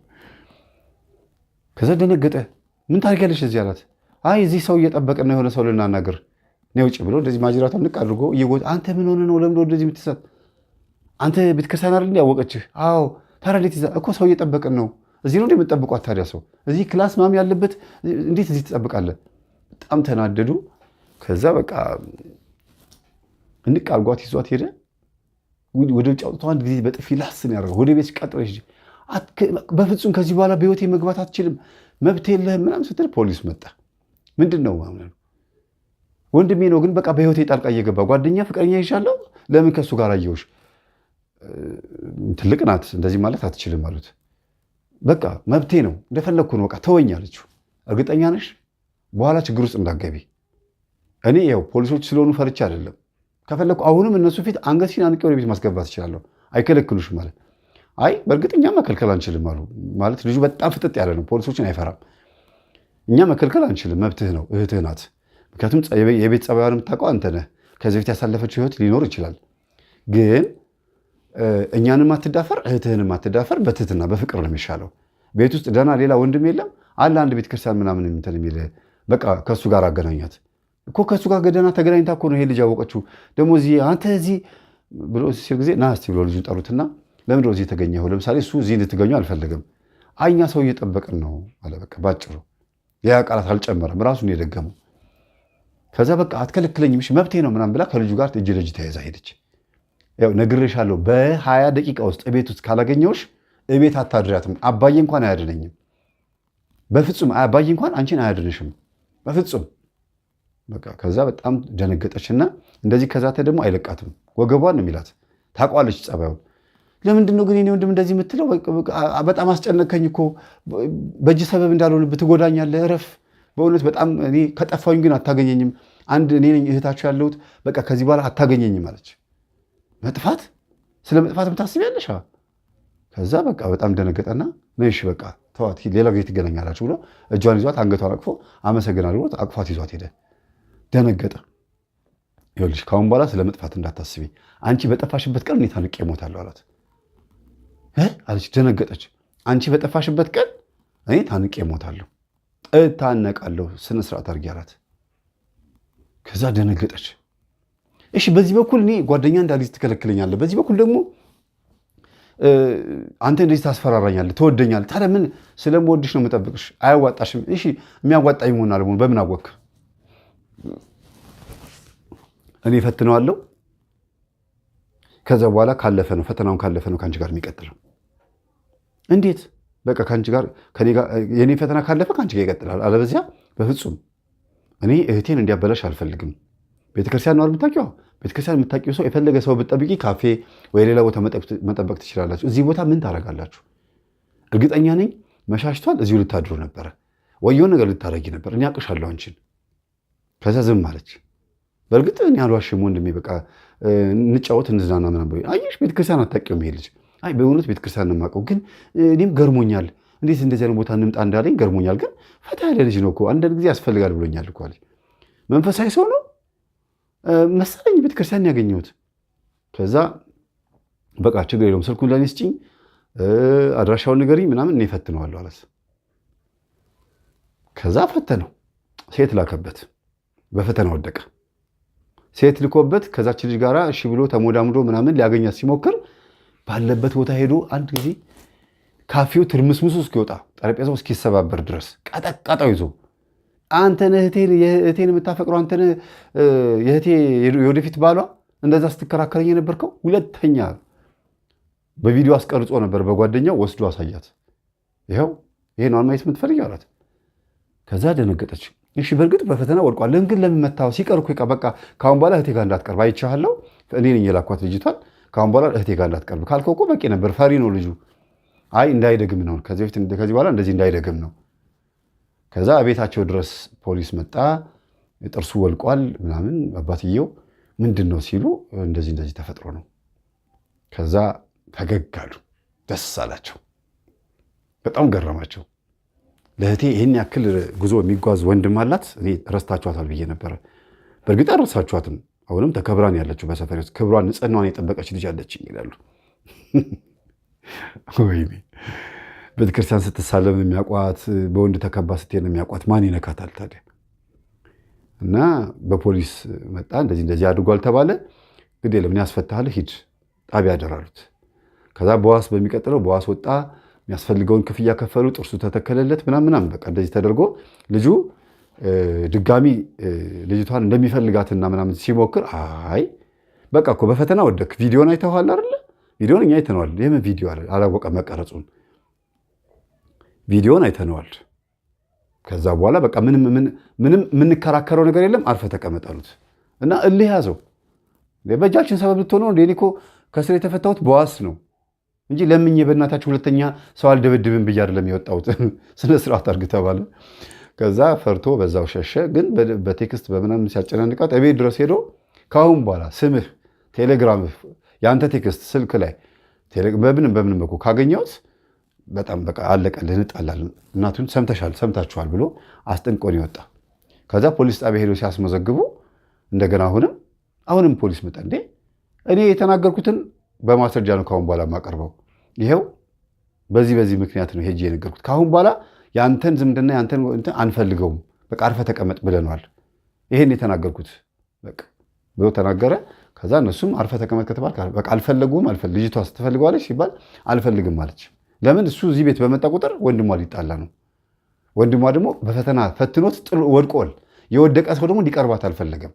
ከዛ ደነገጠ። ምን ታደርጊያለሽ እዚህ አላት። አይ እዚህ ሰው እየጠበቅን ነው፣ የሆነ ሰው ልናናግር ነው ውጭ ብሎ እንደዚህ ማጅራቷን ንቅ አድርጎ አንተ ምን ሆነ ነው ለምዶ እንደዚህ የምትሳት አንተ ቤተክርስቲያን አይደል ያወቀችህ? አዎ ታዲያ እንዴት ይዛ እኮ ሰው እየጠበቅን ነው። እዚህ ነው የምትጠብቋት ታዲያ? ሰው እዚህ ክላስ ማም ያለበት እንዴት እዚህ ትጠብቃለህ? በጣም ተናደዱ። ከዛ በቃ እንቅ አድርጓት ይዟት ሄደ። ወደ ውጭ አውጥቶ አንድ ጊዜ በጥፊ ላስን ያደረገው። ወደ ቤት ቀጥረሽ በፍጹም ከዚህ በኋላ በህይወቴ መግባት አትችልም፣ መብት የለህም ምናምን ስትል ፖሊስ መጣ። ምንድን ነው ማምነው? ወንድሜ ነው ግን በቃ በህይወቴ ጣልቃ እየገባ ጓደኛ ፍቅረኛ ይሻለው ለምን ከሱ ጋር አየሁሽ? ትልቅ ናት እንደዚህ ማለት አትችልም አሉት። በቃ መብቴ ነው እንደፈለግኩ ነው በቃ ተወኝ አለችው። እርግጠኛ ነሽ በኋላ ችግር ውስጥ እንዳትገቢ? እኔ ያው ፖሊሶች ስለሆኑ ፈርቻ አይደለም፣ ከፈለግኩ አሁንም እነሱ ፊት አንገትሽን አንቄ ወደ ቤት ማስገባት እችላለሁ፣ አይከለክሉሽም ማለት። አይ በእርግጥ እኛ መከልከል አንችልም አሉ። ማለት ልጁ በጣም ፍጥጥ ያለ ነው፣ ፖሊሶችን አይፈራም። እኛ መከልከል አንችልም፣ መብትህ ነው፣ እህትህ ናት። ምክንያቱም የቤት ጸባዩን የምታውቀው አንተ ነህ። ከዚህ በፊት ያሳለፈችው ህይወት ሊኖር ይችላል። ግን እኛንም አትዳፈር፣ እህትህንም አትዳፈር። በትህትና በፍቅር ነው የሚሻለው። ቤት ውስጥ ደህና ሌላ ወንድም የለም አለ አንድ ቤተክርስቲያን ምናምን እንትን የሚል በቃ ከእሱ ጋር አገናኛት እኮ። ከእሱ ጋር ገደና ተገናኝታ እኮ ነው ይሄ ልጅ ያወቀችው። ደግሞ እዚህ አንተ እዚህ ብሎ ሲል ጊዜ ና እስቲ ብሎ ልጁን ጠሩትና ለምንድን ነው እዚህ የተገኘኸው? ለምሳሌ እሱ እዚህ እንድትገኙ አልፈለግም። አይ እኛ ሰው እየጠበቅን ነው አለ። በቃ ባጭሩ ያ ቃላት አልጨመረም፣ ራሱን የደገመው። ከዛ በቃ አትከለክለኝም እሺ መብቴ ነው ምናምን ብላ ከልጁ ጋር እጅ ለእጅ ተያይዛ ሄደች። ያው ነግሬሻለሁ፣ በ20 ደቂቃ ውስጥ እቤት ውስጥ ካላገኘሁሽ እቤት አታድሪያትም። አባዬ እንኳን አያድነኝም፣ በፍጹም አባዬ እንኳን አንቺን አያድንሽም በፍጹም። በቃ ከዛ በጣም ደነገጠችና እንደዚህ ከዛተ ደግሞ አይለቃትም፣ ወገቧን ነው የሚላት። ታውቋለች ጸባዩን። ለምንድን ነው ግን እኔ ወንድም እንደዚህ የምትለው? በጣም አስጨነቀኝ እኮ በእጅ ሰበብ እንዳልሆንብህ ትጎዳኛለህ፣ እረፍ። በእውነት በጣም እኔ ከጠፋሁኝ ግን አታገኘኝም። አንድ እኔ ነኝ እህታችሁ ያለሁት፣ በቃ ከዚህ በኋላ አታገኘኝም አለች። መጥፋት? ስለ መጥፋት የምታስቢያለሽ? ከዛ በቃ በጣም ደነገጠና ነሽ በቃ ተዋት፣ ሌላ ጊዜ ትገናኛላችሁ ብሎ እጇን ይዟት አንገቷን አቅፎ አመሰግናለሁ ብሎ አቅፏት ይዟት ሄደ። ደነገጠ። ይኸውልሽ ካሁን በኋላ ስለ መጥፋት እንዳታስቢ፣ አንቺ በጠፋሽበት ቀን እኔ ታንቄ እሞታለሁ አላት። አለች። ደነገጠች። አንቺ በጠፋሽበት ቀን እኔ ታንቄ እሞታለሁ፣ እታነቃለሁ፣ ስነ ስርዓት አድርጊ አላት። ከዛ ደነገጠች። እሺ በዚህ በኩል እኔ ጓደኛ እንዳልይዝ ትከለክለኛለህ፣ በዚህ በኩል ደግሞ አንተ እንደዚህ ታስፈራራኛለህ፣ ትወደኛለህ። ታዲያ ምን ስለምወድሽ ነው የምጠብቅሽ? አያዋጣሽም። እሺ የሚያዋጣኝ መሆን አለመሆን በምን አወቅ? እኔ ፈትነዋለሁ። ከዛ በኋላ ካለፈ ነው ፈተናውን ካለፈ ነው ከአንቺ ጋር የሚቀጥለው። እንዴት? በቃ ከአንቺ ጋር የኔ ፈተና ካለፈ ከአንቺ ጋር ይቀጥላል። አለበዚያ በፍጹም እኔ እህቴን እንዲያበላሽ አልፈልግም። ቤተክርስቲያን ነው የምታውቂው። ቤተክርስቲያን የምታውቂው ሰው የፈለገ ሰው ብትጠብቂ ካፌ ወይ ሌላ ቦታ መጠበቅ ትችላላችሁ። እዚህ ቦታ ምን ታደርጋላችሁ? እርግጠኛ ነኝ መሻሽቷል። እዚሁ ልታድሩ ነበረ ወይ የሆነ ነገር ልታደርጊ ነበር። እኔ አውቅሻለሁ አንቺን። ከዛ ዝም አለች። በእርግጥ እኔ አልዋሽም ወንድሜ፣ በቃ እንጫወት እንዝናና ምናምን። አየሽ ቤተክርስቲያን አታውቂውም ይሄ ልጅ። አይ በእውነት ቤተክርስቲያን ነው የማውቀው፣ ግን እኔም ገርሞኛል። እንዴት እንደዚህ አይነት ቦታ እንምጣ እንዳለኝ ገርሞኛል። ግን ፈታ ያለ ልጅ ነው እኮ አንዳንድ ጊዜ ያስፈልጋል ብሎኛል እኮ አለኝ። መንፈሳዊ ሰው ነው መሰለኝ ቤተክርስቲያን ያገኘሁት። ከዛ በቃ ችግር የለውም ስልኩን ለእኔ ስጪኝ፣ አድራሻውን ንገሪኝ ምናምን እኔ እፈትነዋለሁ አላት። ከዛ ፈተነው። ሴት ላከበት፣ በፈተና ወደቀ። ሴት ልኮበት ከዛች ልጅ ጋር እሺ ብሎ ተሞዳምዶ ምናምን ሊያገኛት ሲሞክር ባለበት ቦታ ሄዶ አንድ ጊዜ ካፌው ትርምስምሱ እስኪወጣ ጠረጴዛው እስኪሰባበር ድረስ ቀጠቀጠው ይዞ። አንተን የእህቴን የምታፈቅረው አንተን የእህቴ የወደፊት ባሏ እንደዛ ስትከራከረኝ የነበርከው። ሁለተኛ በቪዲዮ አስቀርጾ ነበር፣ በጓደኛው ወስዶ አሳያት። ይኸው ይሄ ነው ማየት የምትፈልጊው አላት። ከዛ ደነገጠች። እሺ በእርግጥ በፈተና ወድቋል፣ ግን ለምን መታው? ሲቀር እኮ በቃ ካሁን በኋላ እህቴ ጋር እንዳትቀርብ አይቻለሁ። እኔ ነኝ የላኳት ልጅቷን። ካሁን በኋላ እህቴ ጋር እንዳትቀርብ ካልከው እኮ በቂ ነበር። ፈሪ ነው ልጁ። አይ እንዳይደግም ነው፣ ከዚህ በኋላ እንደዚህ እንዳይደግም ነው። ከዛ ቤታቸው ድረስ ፖሊስ መጣ። ጥርሱ ወልቋል ምናምን። አባትየው ምንድን ነው ሲሉ እንደዚህ ተፈጥሮ ነው። ከዛ ፈገግ አሉ፣ ደስ አላቸው። በጣም ገረማቸው። ለእህቴ ይህን ያክል ጉዞ የሚጓዝ ወንድም አላት፣ እኔ ረስታችኋታል ብዬ ነበረ። በእርግጥ አልረሳችኋትም። አሁንም ተከብራን ያለችው በሰፈር ውስጥ ክብሯን፣ ንጽህናዋን የጠበቀች ልጅ አለችኝ ይላሉ። ወይኔ ቤተክርስቲያን ስትሳለም የሚያውቋት፣ በወንድ ተከባ ስትሄድ የሚያውቋት፣ ማን ይነካታል ታዲያ? እና በፖሊስ መጣ፣ እንደዚህ አድርጓል ተባለ። ግድ የለም እኔ ያስፈታሃል፣ ሂድ ጣቢያ አደራሉት። ከዛ በዋስ በሚቀጥለው በዋስ ወጣ። የሚያስፈልገውን ክፍያ ከፈሉ፣ ጥርሱ ተተከለለት ምናምን። በቃ እንደዚህ ተደርጎ ልጁ ድጋሚ ልጅቷን እንደሚፈልጋትና ምናምን ሲሞክር አይ በቃ እኮ በፈተና ወደክ። ቪዲዮን አይተኸዋል አይደለ? ቪዲዮን እኛ አይተነዋል። የምን ቪዲዮ አላወቀም መቀረጹን። ቪዲዮን አይተነዋል። ከዛ በኋላ በቃ ምንም የምንከራከረው ነገር የለም፣ አርፈ ተቀመጥ አሉት እና እልህ ያዘው። በእጃችን ሰበብ ልትሆነው እንደ እኔ እኮ ከስር የተፈታሁት በዋስ ነው እንጂ ለምኜ በእናታችሁ ሁለተኛ ሰው አልደበድብም ብዬ አይደለም የወጣሁት። ስነ ስርዓት አድርግ ተባለ። ከዛ ፈርቶ በዛው ሸሸ። ግን በቴክስት በምናምን ሲያጨናንቃት እቤት ድረስ ሄዶ ከአሁን በኋላ ስምህ፣ ቴሌግራምህ፣ የአንተ ቴክስት ስልክ ላይ በምንም በኩል ካገኘሁት በጣም በቃ አለቀልህ፣ እንጣላለን፣ እናቱን ሰምታችኋል ብሎ አስጠንቆን ይወጣ። ከዛ ፖሊስ ጣቢያ ሄዶ ሲያስመዘግቡ እንደገና አሁንም ፖሊስ መጣ። እንዴ እኔ የተናገርኩትን በማስረጃ ነው ካሁን በኋላ የማቀርበው። ይሄው በዚህ ምክንያት ነው ሄጄ የነገርኩት። ካሁን በኋላ ያንተን ዝምድና ያንተን አንፈልገውም፣ በቃ አርፈ ተቀመጥ ብለናል። ይሄን የተናገርኩት በቃ ብሎ ተናገረ። ከዛ እነሱም አርፈ ተቀመጥ ከተባል በቃ አልፈለጉም። ልጅቷ ስትፈልገዋለች ሲባል አልፈልግም አለች። ለምን? እሱ እዚህ ቤት በመጣ ቁጥር ወንድሟ ሊጣላ ነው። ወንድሟ ደግሞ በፈተና ፈትኖት ወድቋል። የወደቀ ሰው ደግሞ ሊቀርባት አልፈለገም።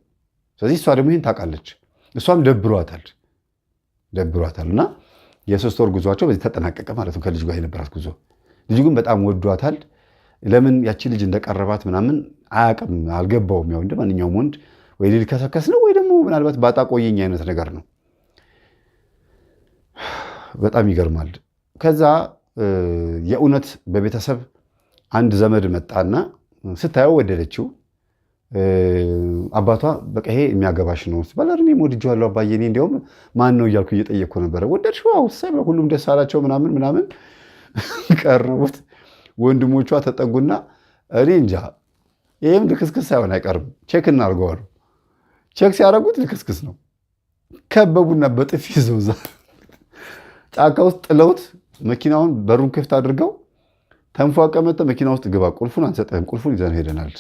ስለዚህ እሷ ደግሞ ይህን ታውቃለች። እሷም ደብሯታል እና የ3 ወር ጉዟቸው በዚህ ተጠናቀቀ ማለት ነው። ከልጅ ጋር የነበራት ጉዞ። ልጁ ግን በጣም ወዷታል። ለምን ያቺ ልጅ እንደቀረባት ምናምን አያውቅም፣ አልገባውም። ያው እንደ ማንኛውም ወንድ ወይ ሊከሰከስ ነው ወይ ደግሞ ምናልባት ባጣ ቆየኝ አይነት ነገር ነው። በጣም ይገርማል። ከዛ የእውነት በቤተሰብ አንድ ዘመድ መጣና ስታየው ወደደችው። አባቷ በቃ ይሄ የሚያገባሽ ነው ሲባል እኔም ወድጄዋለሁ አባዬ፣ እኔ እንዲያውም ማን ነው እያልኩ እየጠየቅኩ ነበረ። ወደድሽው? አዎ እሰይ፣ ሁሉም ደስ አላቸው ምናምን ቀረቡት። ወንድሞቿ ተጠጉና እኔ እንጃ ይህም ልክስክስ ሳይሆን አይቀርም ቼክ እናድርገዋሉ። ቼክ ሲያደርጉት ልክስክስ ነው። ከበቡና በጥፊ ይዘው ጫካ ውስጥ ጥለውት መኪናውን በሩን ክፍት አድርገው ተንፏቀመጠ። መኪና ውስጥ ግባ፣ ቁልፉን አንሰጥህም፣ ቁልፉን ይዘን ሄደናል።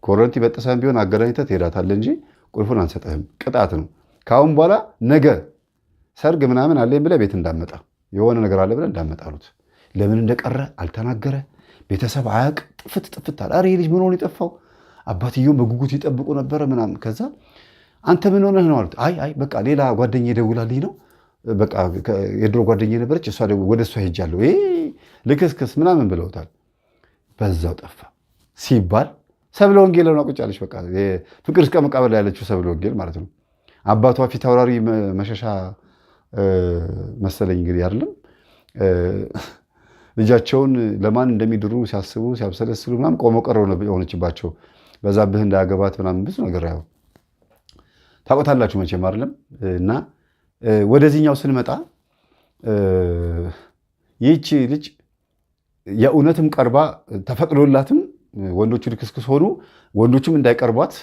ኮረንቲ በጥሰን ቢሆን አገናኝተህ ትሄዳታለህ እንጂ ቁልፉን አንሰጥህም፣ ቅጣት ነው። ከአሁን በኋላ ነገ ሰርግ ምናምን አለኝ ብለህ ቤት እንዳመጣ፣ የሆነ ነገር አለ ብለህ እንዳመጣ አሉት። ለምን እንደቀረ አልተናገረ። ቤተሰብ አያውቅ። ጥፍት አለ። ኧረ ይህ ልጅ ምን ሆኖ የጠፋው? አባትየው በጉጉት ይጠብቁ ነበረ ምናምን። ከዛ አንተ ምን ሆነህ ነው አሉት። አይ በቃ ሌላ ጓደኛ ደውላልኝ ነው፣ በቃ የድሮ ጓደኛ ነበረች፣ ወደ እሷ ሄጃለሁ፣ ልክስክስ ምናምን ብለውታል። በዛው ጠፋ ሲባል ሰብለ ወንጌል ነው ቁጭ ያለች። በቃ ፍቅር እስከ መቃብር ላይ ያለችው ሰብለ ወንጌል ማለት ነው። አባቷ ፊት አውራሪ መሸሻ መሰለኝ እንግዲህ አይደለም፣ ልጃቸውን ለማን እንደሚድሩ ሲያስቡ ሲያብሰለስሉ ምናምን ቆሞ ቀረው የሆነችባቸው። በዛብህ እንዳያገባት ምናምን ብዙ ነገር ያው ታውቆታላችሁ መቼም አይደለም። እና ወደዚህኛው ስንመጣ ይህቺ ልጅ የእውነትም ቀርባ ተፈቅዶላትም ወንዶቹ ልክስክስ ሆኑ፣ ወንዶቹም እንዳይቀርቧት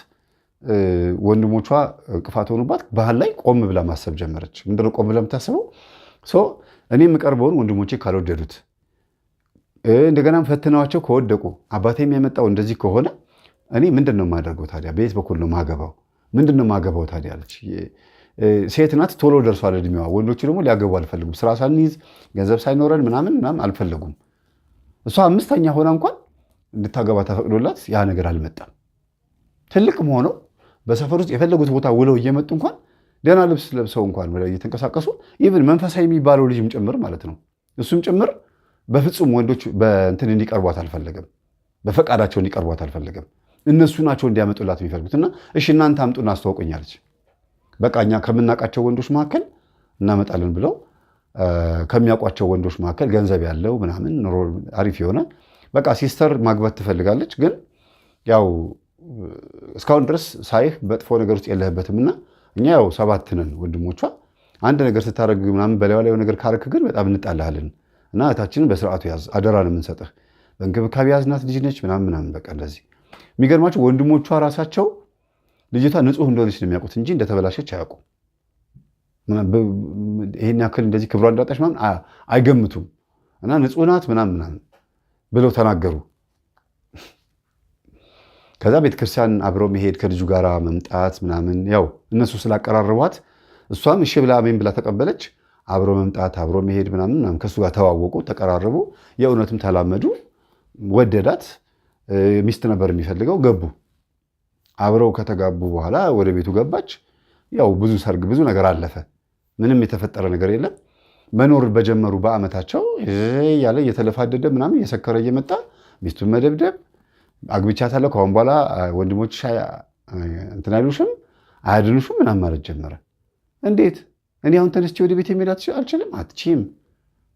ወንድሞቿ እንቅፋት ሆኑባት። ባህል ላይ ቆም ብላ ማሰብ ጀመረች። ምንድነው ቆም ብላ የምታስበው? እኔ የምቀርበውን ወንድሞቼ ካልወደዱት፣ እንደገናም ፈትነዋቸው ከወደቁ፣ አባቴ የሚያመጣው እንደዚህ ከሆነ እኔ ምንድን ነው የማደርገው ታዲያ? በየት በኩል ነው ማገባው? ምንድን ነው ማገባው ታዲያ አለች። ሴት ናት፣ ቶሎ ደርሷል እድሜዋ። ወንዶቹ ደግሞ ሊያገቡ አልፈልጉም። ስራ ሳንይዝ ገንዘብ ሳይኖረን ምናምን አልፈለጉም። እሷ 5ኛ ሆና እንኳን እንድታገባ ተፈቅዶላት ያ ነገር አልመጣም። ትልቅም ሆነው በሰፈር ውስጥ የፈለጉት ቦታ ውለው እየመጡ እንኳን ደህና ልብስ ለብሰው እንኳን እየተንቀሳቀሱ ኢቭን መንፈሳዊ የሚባለው ልጅም ጭምር ማለት ነው፣ እሱም ጭምር በፍጹም ወንዶች በእንትን እንዲቀርቧት አልፈለገም። በፈቃዳቸው እንዲቀርቧት አልፈለገም። እነሱ ናቸው እንዲያመጡላት የሚፈልጉት። እና እሺ እናንተ አምጡና አስተዋውቁኛለች። በቃ እኛ ከምናውቃቸው ወንዶች መካከል እናመጣለን ብለው ከሚያውቋቸው ወንዶች መካከል ገንዘብ ያለው ምናምን ኑሮ አሪፍ የሆነ በቃ ሲስተር ማግባት ትፈልጋለች። ግን ያው እስካሁን ድረስ ሳይህ በጥፎ ነገር ውስጥ የለህበትም እና እኛ ያው 7 ነን ወንድሞቿ። አንድ ነገር ስታደርግ ምናምን በላዩ ላይ ነገር ካረክ ግን በጣም እንጣላለን እና እህታችንን በስርዓቱ ያዝ፣ አደራ ነው የምንሰጥህ፣ በእንክብካቤ ያዝናት ልጅ ነች ምናምን በቃ እንደዚህ። የሚገርማቸው ወንድሞቿ ራሳቸው ልጅቷ ንጹህ እንደሆነች ነው የሚያውቁት እንጂ እንደተበላሸች አያውቁም። ይሄን ያክል እንደዚህ ክብሯ እንዳጣች ምናምን አይገምቱም። እና ንጹህ ናት ምናምን ብለው ተናገሩ። ከዛ ቤተክርስቲያን አብረው መሄድ ከልጁ ጋር መምጣት ምናምን ያው እነሱ ስላቀራረቧት እሷም እሺ ብላ አሜን ብላ ተቀበለች። አብሮ መምጣት አብሮ መሄድ ምናምን ከሱ ጋር ተዋወቁ፣ ተቀራረቡ። የእውነትም ተላመዱ፣ ወደዳት። ሚስት ነበር የሚፈልገው፣ ገቡ። አብረው ከተጋቡ በኋላ ወደ ቤቱ ገባች። ያው ብዙ ሰርግ ብዙ ነገር አለፈ። ምንም የተፈጠረ ነገር የለም። መኖር በጀመሩ በአመታቸው ያለ እየተለፋደደ ምናምን እየሰከረ እየመጣ ሚስቱን መደብደብ፣ አግብቻታለሁ ከአሁን በኋላ ወንድሞች እንትን አይሉሽም አያድኑሽም ምናምን ማለት ጀመረ። እንዴት እኔ አሁን ተነስቼ ወደ ቤት የሚሄድ አልችልም? አትችይም፣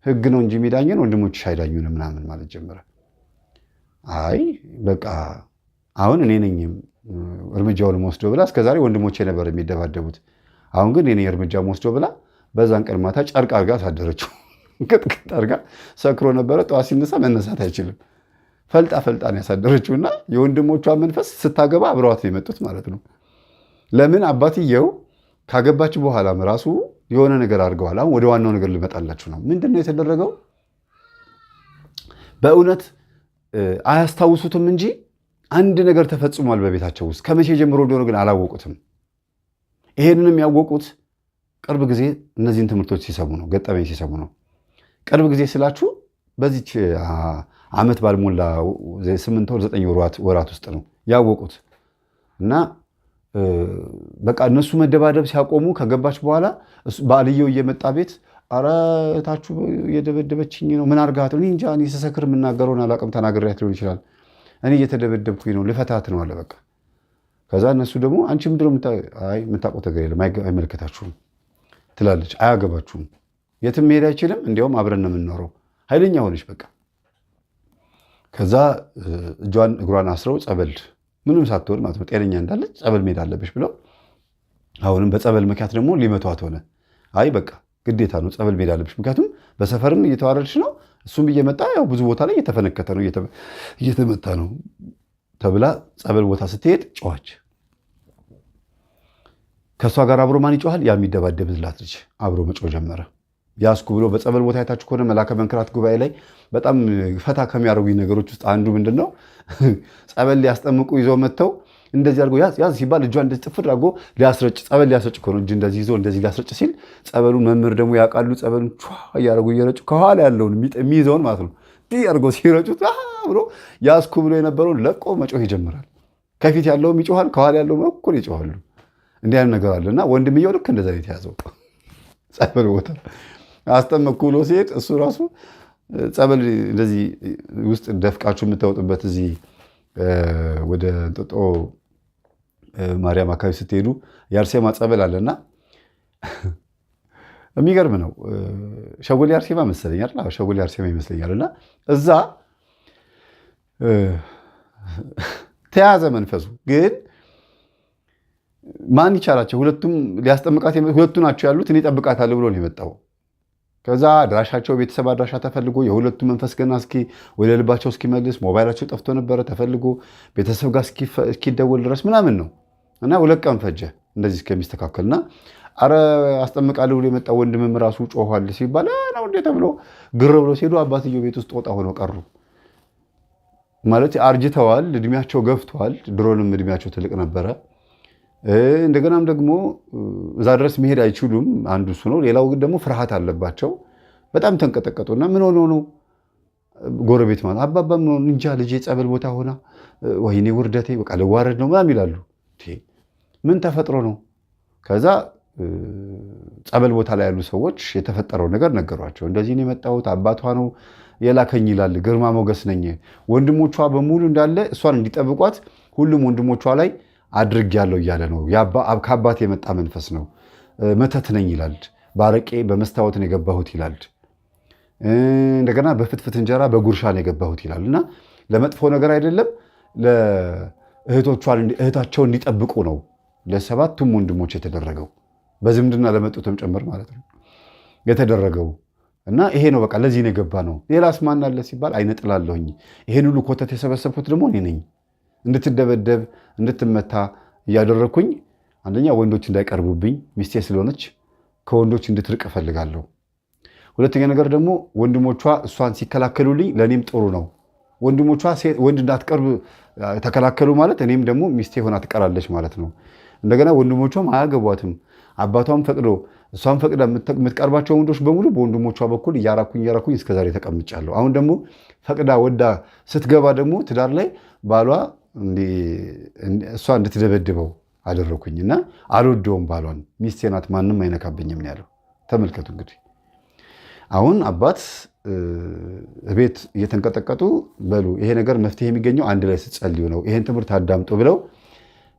ህግ ነው እንጂ የሚዳኘን ወንድሞችሽ አይዳኙንም ምናምን ማለት ጀመረ። አይ በቃ አሁን እኔ ነኝ እርምጃውን ወስደው ብላ እስከዛሬ ወንድሞቼ ነበር የሚደባደቡት፣ አሁን ግን እኔ እርምጃ ወስደው ብላ በዛን ቀን ማታ ጨርቅ አርጋ ሳደረችው። ቅጥቅጥ አርጋ ሰክሮ ነበረ። ጠዋት ሲነሳ መነሳት አይችልም። ፈልጣን ያሳደረችውና የወንድሞቿ መንፈስ ስታገባ አብረዋት ነው የመጡት ማለት ነው። ለምን አባትየው ካገባች በኋላም ራሱ የሆነ ነገር አድርገዋል። አሁን ወደ ዋናው ነገር ልመጣላችሁ ነው። ምንድን ነው የተደረገው? በእውነት አያስታውሱትም እንጂ አንድ ነገር ተፈጽሟል በቤታቸው ውስጥ። ከመቼ ጀምሮ እንደሆነ ግን አላወቁትም። ይሄንንም ያወቁት ቅርብ ጊዜ እነዚህን ትምህርቶች ሲሰሙ ነው፣ ገጠመኝ ሲሰሙ ነው። ቅርብ ጊዜ ስላችሁ በዚች ዓመት ባልሞላ 8 ወር 9 ወራት ውስጥ ነው ያወቁት። እና በቃ እነሱ መደባደብ ሲያቆሙ ከገባች በኋላ ባልየው እየመጣ ቤት አረ እታችሁ እየደበደበችኝ ነው፣ ምን አርጋት ነው? እንጃ እኔ ስሰክር የምናገረውን አላውቅም፣ ተናግሬያት ሊሆን ይችላል፣ እኔ እየተደበደብኩኝ ነው፣ ልፈታት ነው አለ በቃ። ከዛ እነሱ ደግሞ አንቺ ምንድን ነው የምታውቀው ነገር የለም፣ አይመለከታችሁም ትላለች፣ አያገባችሁም፣ የትም መሄድ አይችልም፣ እንዲያውም አብረን ነው የምንኖረው። ኃይለኛ ሆነች በቃ። ከዛ እጇን እግሯን አስረው ጸበል ምንም ሳትሆን ማለት ነው ጤነኛ እንዳለች ጸበል መሄድ አለብሽ ብለው አሁንም በጸበል ምክንያት ደግሞ ሊመቷት ሆነ። አይ በቃ ግዴታ ነው ጸበል መሄድ አለብሽ፣ ምክንያቱም በሰፈርም እየተዋረድሽ ነው፣ እሱም እየመጣ ያው ብዙ ቦታ ላይ እየተፈነከተ ነው እየተመታ ነው ተብላ ጸበል ቦታ ስትሄድ ጨዋች። ከእሷ ጋር አብሮ ማን ይጮሃል? ያ የሚደባደብላት ልጅ አብሮ መጮህ ጀመረ። ያስኩ ብሎ በጸበል ቦታ አይታችሁ ከሆነ መላከ መንክራት ጉባኤ ላይ በጣም ፈታ ከሚያደርጉኝ ነገሮች ውስጥ አንዱ ምንድን ነው? ጸበል ሊያስጠምቁ ይዘው መጥተው እንደዚህ አድርጎ ያዝ ሲባል እጇ እንደዚህ ጥፍር አድርጎ ሊያስረጭ፣ ጸበል ሊያስረጭ እኮ ነው እጅ እንደዚህ ይዞ እንደዚህ ሊያስረጭ ሲል ጸበሉን መምህር ደግሞ ያውቃሉ። ጸበሉን እያደረጉ እየረጩ ከኋላ ያለውን የሚይዘውን ማለት ነው አድርገው ሲረጩት ብሎ ያስኩ ብሎ የነበረውን ለቆ መጮህ ይጀምራል። ከፊት ያለውም ይጮሃል፣ ከኋላ ያለውም እኩል ይጮሃሉ። እንዲህ አይነት ነገር አለ እና ወንድምየው ልክ እንደዛ ነው የተያዘው። ጸበል ቦታ አስጠመቅኩ ብሎ ሲሄድ እሱ ራሱ ጸበል እንደዚህ ውስጥ ደፍቃችሁ የምታወጡበት እዚህ ወደ እንጦጦ ማርያም አካባቢ ስትሄዱ የአርሴማ ጸበል አለና የሚገርም ነው። ሸጎሌ አርሴማ መሰለኝ አይደል? ሸጎሌ አርሴማ ይመስለኛል። እና እዛ ተያዘ መንፈሱ። ግን ማን ይቻላቸው? ሁለቱም ሊያስጠምቃት ሁለቱ ናቸው ያሉት። እኔ እጠብቃታለሁ ብሎ ነው የመጣው። ከዛ አድራሻቸው ቤተሰብ አድራሻ ተፈልጎ የሁለቱ መንፈስ ገና ወደ ልባቸው እስኪመልስ ሞባይላቸው ጠፍቶ ነበረ፣ ተፈልጎ ቤተሰብ ጋር እስኪደወል ድረስ ምናምን ነው እና 2 ቀን ፈጀ እንደዚህ እስከሚስተካከልና አረ አስጠምቃለሁ ብሎ የመጣ ወንድምም ራሱ ጮኋል ሲባል ነው እንዴ ተብሎ ግር ብሎ ሲሄዱ አባትየው ቤት ውስጥ ወጣ ሆነው ቀሩ። ማለት አርጅተዋል፣ እድሜያቸው ገፍቷል። ድሮንም እድሜያቸው ትልቅ ነበረ። እንደገናም ደግሞ እዛ ድረስ መሄድ አይችሉም። አንዱ እሱ ነው። ሌላው ግን ደግሞ ፍርሃት አለባቸው። በጣም ተንቀጠቀጡና ምን ሆኖ ነው ጎረቤት ማለት አባባ ምን ሆኖ እንጃ ልጄ ጸበል ቦታ ሆና ወይኔ ውርደቴ በቃ ልዋረድ ነው ምናምን ይላሉ። ምን ተፈጥሮ ነው? ከዛ ጸበል ቦታ ላይ ያሉ ሰዎች የተፈጠረው ነገር ነገሯቸው። እንደዚህ ነው የመጣሁት አባቷ ነው የላከኝ ይላል። ግርማ ሞገስ ነኝ። ወንድሞቿ በሙሉ እንዳለ እሷን እንዲጠብቋት ሁሉም ወንድሞቿ ላይ አድርጌያለሁ እያለ ነው። ከአባት የመጣ መንፈስ ነው። መተት ነኝ ይላል። ባረቄ በመስታወት ነው የገባሁት ይላል። እንደገና በፍትፍት እንጀራ በጉርሻ ነው የገባሁት ይላል። እና ለመጥፎ ነገር አይደለም፣ እህታቸውን እንዲጠብቁ ነው ለሰባቱም ወንድሞች የተደረገው፣ በዝምድና ለመጡትም ጭምር ማለት ነው የተደረገው። እና ይሄ ነው በቃ ለዚህ ነው የገባ ነው። ሌላስ ማን አለ ሲባል አይነ ጥላለሁኝ። ይሄን ሁሉ ኮተት የሰበሰብኩት ደግሞ እኔ ነኝ። እንድትደበደብ እንድትመታ እያደረግኩኝ አንደኛ ወንዶች እንዳይቀርቡብኝ ሚስቴ ስለሆነች ከወንዶች እንድትርቅ እፈልጋለሁ። ሁለተኛ ነገር ደግሞ ወንድሞቿ እሷን ሲከላከሉልኝ ለእኔም ጥሩ ነው። ወንድሞቿ ወንድ እንዳትቀርብ ተከላከሉ ማለት እኔም ደግሞ ሚስቴ ሆና ትቀራለች ማለት ነው። እንደገና ወንድሞቿም አያገቧትም። አባቷም ፈቅዶ እሷም ፈቅዳ የምትቀርባቸው ወንዶች በሙሉ በወንድሞቿ በኩል እያራኩኝ እስከዛሬ ተቀምጫለሁ። አሁን ደግሞ ፈቅዳ ወዳ ስትገባ ደግሞ ትዳር ላይ ባሏ እሷ እንድትደበድበው አደረኩኝ እና አልወደውም ባሏን። ሚስቴ ናት ማንም አይነካብኝም ያለው። ተመልከቱ እንግዲህ አሁን አባት ቤት እየተንቀጠቀጡ በሉ ይሄ ነገር መፍትሄ የሚገኘው አንድ ላይ ስትጸልዩ ነው፣ ይሄን ትምህርት አዳምጡ ብለው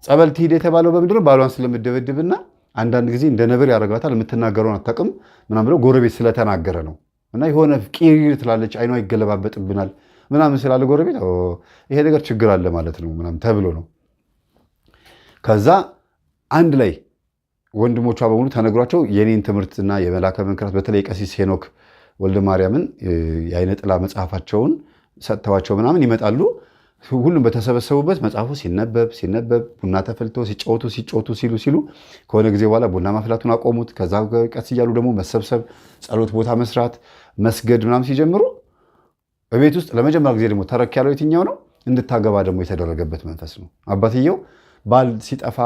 ጸበል ትሂድ የተባለው በምንድን ነው? ባሏን ስለምደበድብና አንዳንድ ጊዜ እንደ ነብር ያደርጋታል፣ የምትናገረውን አታውቅም ምናምን ብለው ጎረቤት ስለተናገረ ነው። እና የሆነ ቂሪር ትላለች፣ አይኗ ይገለባበጥብናል ምናምን ስላለ ጎረቤት ይሄ ነገር ችግር አለ ማለት ነው ምናምን ተብሎ ነው። ከዛ አንድ ላይ ወንድሞቿ በሙሉ ተነግሯቸው የኔን ትምህርትና የመላከ መንክራት በተለይ ቀሲስ ሄኖክ ወልደ ማርያምን የአይነ ጥላ መጽሐፋቸውን ሰጥተዋቸው ምናምን ይመጣሉ። ሁሉም በተሰበሰቡበት መጽሐፉ ሲነበብ ቡና ተፈልቶ ሲጫወቱ ሲሉ ከሆነ ጊዜ በኋላ ቡና ማፍላቱን አቆሙት። ከዛ ቀስ እያሉ ደግሞ መሰብሰብ፣ ጸሎት ቦታ መስራት፣ መስገድ ምናምን ሲጀምሩ በቤት ውስጥ ለመጀመሪያ ጊዜ ደግሞ ተረክ ያለው የትኛው ነው? እንድታገባ ደግሞ የተደረገበት መንፈስ ነው። አባትየው ባል ሲጠፋ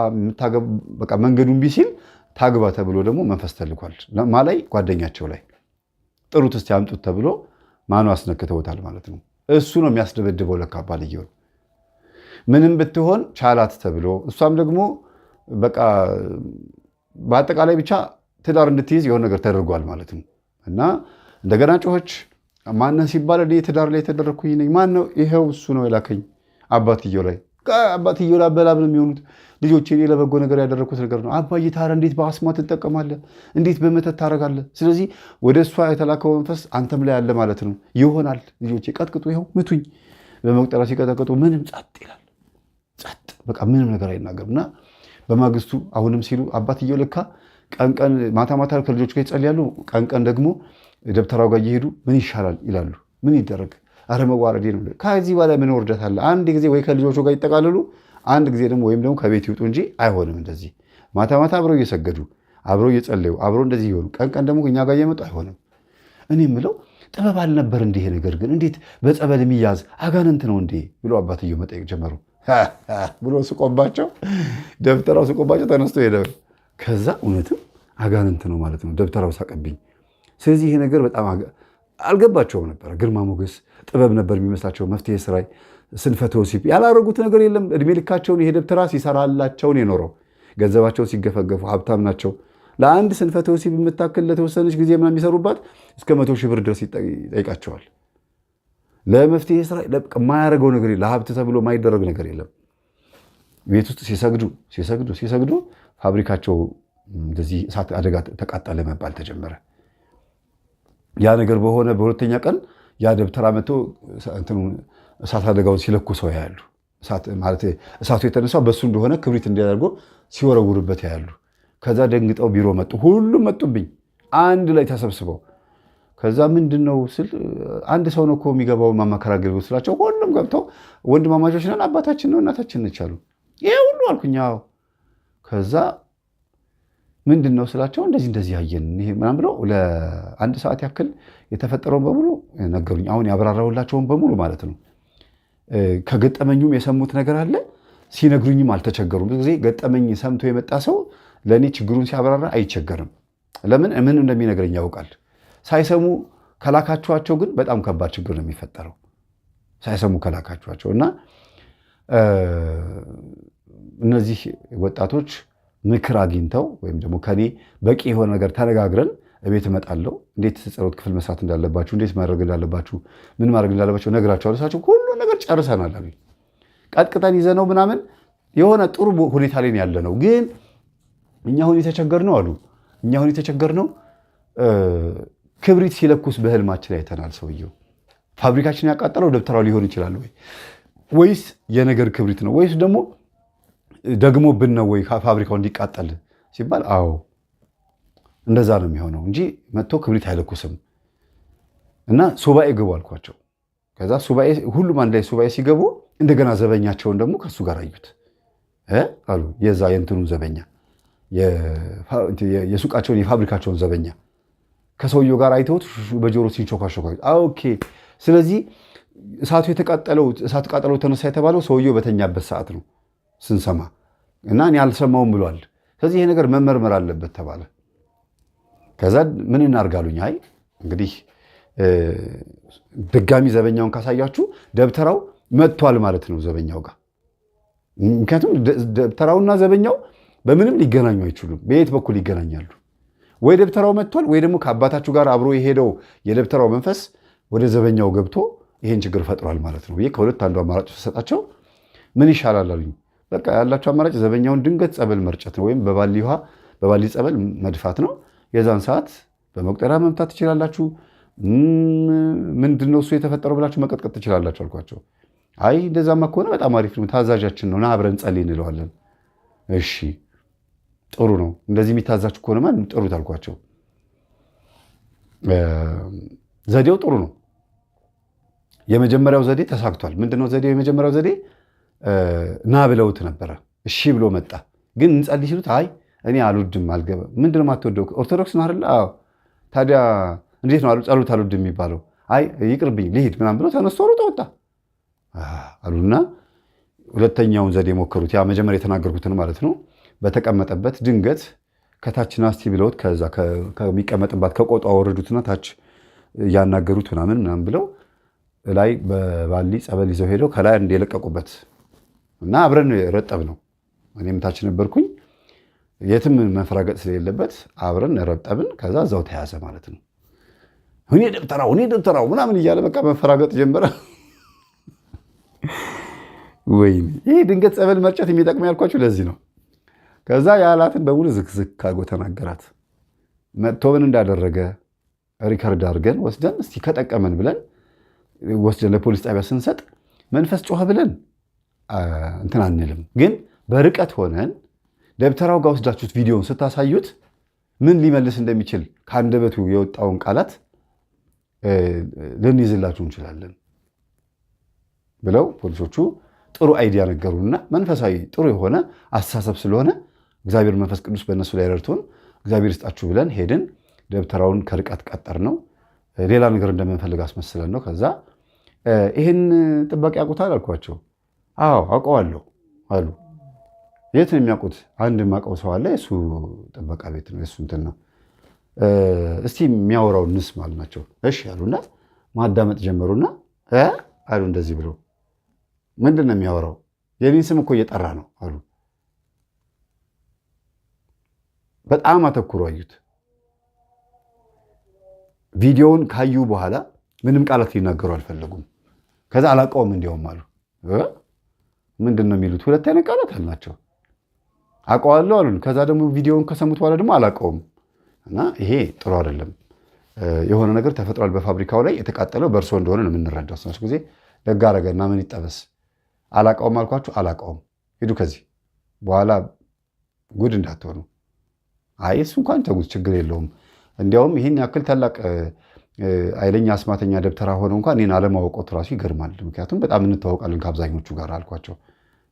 በቃ መንገዱ እምቢ ሲል ታግባ ተብሎ ደግሞ መንፈስ ተልኳል። ማላይ ጓደኛቸው ላይ ጥሩት እስቲ ያምጡት ተብሎ ማኑ አስነክተውታል ማለት ነው። እሱ ነው የሚያስደበድበው ለካ ባልየውን። ምንም ብትሆን ቻላት ተብሎ እሷም ደግሞ በቃ በአጠቃላይ ብቻ ትዳር እንድትይዝ የሆነ ነገር ተደርጓል ማለት ነው። እና እንደገና ጮኸች። ማነህ ሲባል ትዳር ላይ የተደረግኩኝ ነኝ። ማን ነው? ይኸው እሱ ነው የላከኝ አባትየው ላይ አባትየው ላይ በላብ ነው የሚሆኑት ልጆቼ። እኔ ለበጎ ነገር ያደረግኩት ነገር ነው። አባዬ ታዲያ እንዴት በአስማት ትጠቀማለህ? እንዴት በመተት ታደርጋለህ? ስለዚህ ወደ እሷ የተላከው መንፈስ አንተም ላይ ያለ ማለት ነው። ይሆናል ልጆቼ ቀጥቅጡ፣ ይኸው ምቱኝ። በመቁጠሪያ ሲቀጠቅጡ ምንም ጸጥ ይላል። ጸጥ በቃ ምንም ነገር አይናገርም። እና በማግስቱ አሁንም ሲሉ አባትየው ልካ ቀን ማታ ከልጆች ጋር ይጸልያሉ፣ ቀን ደግሞ ደብተራው ጋር እየሄዱ ምን ይሻላል ይላሉ። ምን ይደረግ? አረ መዋረዴ ነው። ከዚህ በላይ ምን ወርደት አለ? አንድ ጊዜ ወይ ከልጆቹ ጋር ይጠቃልሉ፣ አንድ ጊዜ ደግሞ ወይም ደግሞ ከቤት ይውጡ እንጂ አይሆንም። እንደዚህ ማታ አብረው እየሰገዱ አብረው እየጸለዩ አብረው እንደዚህ ይሆኑ፣ ቀን ደግሞ እኛ ጋር እየመጡ አይሆንም። እኔ የምለው ጥበብ አልነበር እንዲህ ነገር ግን እንዴት በጸበል የሚያዝ አጋንንት ነው እንዴ ብሎ አባትየው መጠየቅ ጀመሩ። ብሎ ስቆባቸው፣ ደብተራው ስቆባቸው ተነስቶ ሄደ። ከዛ እውነትም አጋንንት ነው ማለት ነው። ደብተራው ሳቀብኝ። ስለዚህ ይሄ ነገር በጣም አልገባቸውም ነበር። ግርማ ሞገስ ጥበብ ነበር የሚመስላቸው። መፍትሄ ስራይ ስንፈተ ወሲብ ያላረጉት ነገር የለም። እድሜ ልካቸውን ይሄ ደብተራ ሲሰራላቸውን የኖረው ገንዘባቸውን ሲገፈገፉ ሀብታም ናቸው። ለአንድ ስንፈተ ወሲብ የምታክል ለተወሰነች ጊዜ ምናምን የሚሰሩባት እስከ 100 ሺህ ብር ድረስ ይጠይቃቸዋል። ለመፍትሄ ስራ የማያደርገው ነገር የለም። ለሀብት ተብሎ የማይደረግ ነገር የለም። ቤት ውስጥ ሲሰግዱ ፋብሪካቸው እንደዚህ እሳት አደጋ ተቃጠለ መባል ተጀመረ። ያ ነገር በሆነ በሁለተኛ ቀን ያ ደብተራ መጥቶ እሳት አደጋውን ሲለኩሰው ያያሉ። እሳቱ የተነሳው በሱ እንደሆነ ክብሪት እንዲያደርጎ ሲወረውርበት ያያሉ። ከዛ ደንግጠው ቢሮ መጡ። ሁሉም መጡብኝ አንድ ላይ ተሰብስበው። ከዛ ምንድነው ስል አንድ ሰው ነው እኮ የሚገባው ማማከር አገልግሎት ስላቸው ሁሉም ገብተው ወንድማማቾች ነን፣ አባታችን ነው እናታችን ነች አሉ። ይሄ ሁሉ አልኩኝ። አዎ። ከዛ ምንድነው ስላቸው እንደዚህ ያየን ይሄ ምናምን ብለው ለአንድ ሰዓት ያክል የተፈጠረውን በሙሉ ነገሩኝ። አሁን ያብራራሁላቸውን በሙሉ ማለት ነው። ከገጠመኙም የሰሙት ነገር አለ። ሲነግሩኝም አልተቸገሩም። ብዙ ጊዜ ገጠመኝ ሰምቶ የመጣ ሰው ለእኔ ችግሩን ሲያብራራ አይቸገርም። ለምን ምን እንደሚነግረኝ ያውቃል። ሳይሰሙ ከላካችኋቸው ግን በጣም ከባድ ችግር ነው የሚፈጠረው። ሳይሰሙ ከላካችኋቸው እና እነዚህ ወጣቶች ምክር አግኝተው ወይም ደግሞ ከኔ በቂ የሆነ ነገር ተነጋግረን እቤት እመጣለሁ። እንዴት ጸሎት ክፍል መስራት እንዳለባችሁ፣ እንዴት ማድረግ እንዳለባችሁ፣ ምን ማድረግ እንዳለባችሁ ነግራቸዋለሁ። እሳቸው ሁሉ ነገር ጨርሰናል አሉኝ። ቀጥቅጠን ይዘነው ምናምን የሆነ ጥሩ ሁኔታ ላይ ያለ ነው። ግን እኛ አሁን የተቸገርነው አሉ እኛ አሁን የተቸገርነው ክብሪት ሲለኩስ በህልማችን አይተናል። ሰውየው ፋብሪካችን ያቃጠለው ደብተራው ሊሆን ይችላል ወይስ የነገር ክብሪት ነው ወይስ ደግሞ ደግሞ ብነው ወይ ፋብሪካው እንዲቃጠል ሲባል አዎ እንደዛ ነው የሚሆነው እንጂ መጥቶ ክብሪት አይለኩስም። እና ሱባኤ ግቡ አልኳቸው። ከዛ ሱባኤ ሁሉም አንድ ላይ ሱባኤ ሲገቡ እንደገና ዘበኛቸውን ደግሞ ከሱ ጋር አዩት አሉ። የዛ የእንትኑን ዘበኛ የሱቃቸውን የፋብሪካቸውን ዘበኛ ከሰውየው ጋር አይተውት በጆሮ ሲንሾካሾካ ኦኬ። ስለዚህ እሳት ቃጠለው ተነሳ የተባለው ሰውየው በተኛበት ሰዓት ነው ስንሰማ እና እኔ አልሰማውም ብሏል። ስለዚህ ይሄ ነገር መመርመር አለበት ተባለ። ከዛ ምን እናርጋሉኝ? አይ እንግዲህ ድጋሚ ዘበኛውን ካሳያችሁ ደብተራው መጥቷል ማለት ነው ዘበኛው ጋር። ምክንያቱም ደብተራውና ዘበኛው በምንም ሊገናኙ አይችሉም። በየት በኩል ይገናኛሉ? ወይ ደብተራው መጥቷል ወይ ደግሞ ከአባታችሁ ጋር አብሮ የሄደው የደብተራው መንፈስ ወደ ዘበኛው ገብቶ ይሄን ችግር ፈጥሯል ማለት ነው። ከሁለት አንዱ አማራጭ ተሰጣቸው። ምን ይሻላል አሉኝ። በቃ ያላቸው አማራጭ ዘበኛውን ድንገት ጸበል መርጨት ነው፣ ወይም በባሊ ውሃ በባሊ ጸበል መድፋት ነው። የዛን ሰዓት በመቁጠሪያ መምታት ትችላላችሁ። ምንድነው እሱ የተፈጠረው ብላችሁ መቀጥቀጥ ትችላላችሁ አልኳቸው። አይ እንደዛማ ከሆነ በጣም አሪፍ ነው፣ ታዛዣችን ነው፣ ና አብረን ጸልይ እንለዋለን። እሺ ጥሩ ነው፣ እንደዚህ የሚታዛችሁ ከሆነ ማን ጥሩት አልኳቸው። ዘዴው ጥሩ ነው። የመጀመሪያው ዘዴ ተሳክቷል። ምንድነው ዘዴው? የመጀመሪያው ዘዴ ና ብለውት ነበረ። እሺ ብሎ መጣ። ግን እንጸልይ ሲሉት አይ እኔ አልወድም አልገባም። ምንድነው የማትወደው? ኦርቶዶክስ ነው አይደል? አዎ። ታዲያ እንዴት ነው ጸሎት አልወድም የሚባለው? አይ ይቅርብኝ ልሂድ ምናምን ብሎ ተነስቶ ሮጦ ወጣ አሉና ሁለተኛውን ዘዴ ሞከሩት። ያ መጀመሪያ የተናገርኩትን ማለት ነው። በተቀመጠበት ድንገት ከታች ናስቲ ብለውት ከዛ ከሚቀመጥባት ከቆጧ ወረዱትና ታች እያናገሩት ምናምን ብለው ላይ በባሊ ጸበል ይዘው ሄደው ከላይ እንደለቀቁበት እና አብረን ረጠብ ነው። እኔም ታች ነበርኩኝ። የትም መፈራገጥ ስለሌለበት አብረን ረጠብን። ከዛ እዛው ተያዘ ማለት ነው። እኔ ደብተራው ምናምን እያለ በቃ መፈራገጥ ጀመረ። ወይኔ ይሄ ድንገት ጸበል መርጨት የሚጠቅም ያልኳችሁ ለዚህ ነው። ከዛ ያላትን በሙሉ ዝክዝክ አድርጎ ተናገራት። መጥቶ ምን እንዳደረገ ሪከርድ አድርገን ወስደን እስቲ ከጠቀመን ብለን ወስደን ለፖሊስ ጣቢያ ስንሰጥ መንፈስ ጮኸ ብለን እንትን አንልም። ግን በርቀት ሆነን ደብተራው ጋር ወስዳችሁት ቪዲዮውን ስታሳዩት ምን ሊመልስ እንደሚችል ከአንደበቱ የወጣውን ቃላት ልንይዝላችሁ እንችላለን ብለው ፖሊሶቹ ጥሩ አይዲያ ነገሩና መንፈሳዊ ጥሩ የሆነ አስተሳሰብ ስለሆነ እግዚአብሔር መንፈስ ቅዱስ በእነሱ ላይ ረድቶን እግዚአብሔር ይስጣችሁ ብለን ሄድን። ደብተራውን ከርቀት ቀጠር ነው። ሌላ ነገር እንደምንፈልግ አስመስለን ነው። ከዛ ይህን ጥበቃ ያውቁታል አልኳቸው። አዎ አውቀዋለሁ አሉ። የት ነው የሚያውቁት? አንድ የማውቀው ሰው አለ፣ የሱ ጥበቃ ቤት ነው፣ የሱ እንትን ነው። እስቲ የሚያወራውን እንስማ አልናቸው። እሺ አሉና ማዳመጥ ጀመሩና አሉ እንደዚህ ብለው ምንድን ነው የሚያወራው? የኔን ስም እኮ እየጠራ ነው አሉ። በጣም አተኩሮ አዩት። ቪዲዮውን ካዩ በኋላ ምንም ቃላት ሊናገሩ አልፈለጉም። ከዛ አላውቀውም እንዲያውም አሉ። ምንድን ነው የሚሉት? ሁለት አይነት ቃላት አልናቸው። አውቀዋለሁ አሉን። ከዛ ደግሞ ቪዲዮውን ከሰሙት በኋላ ደግሞ አላውቀውም። እና ይሄ ጥሩ አይደለም። የሆነ ነገር ተፈጥሯል በፋብሪካው ላይ፣ የተቃጠለው በእርሶ እንደሆነ ነው የምንረዳው። ስናች ጊዜ ደግ አደረገና ምን ይጠበስ። አላውቀውም አልኳችሁ፣ አላውቀውም ሂዱ ከዚህ በኋላ ጉድ እንዳትሆኑ። አይ እሱ እንኳን ተጉት ችግር የለውም። እንዲያውም ይህን ያክል ታላቅ ኃይለኛ አስማተኛ ደብተራ ሆነ እንኳን እኔን አለማወቆት ራሱ ይገርማል። ምክንያቱም በጣም እንተዋወቃለን ከአብዛኞቹ ጋር አልኳቸው።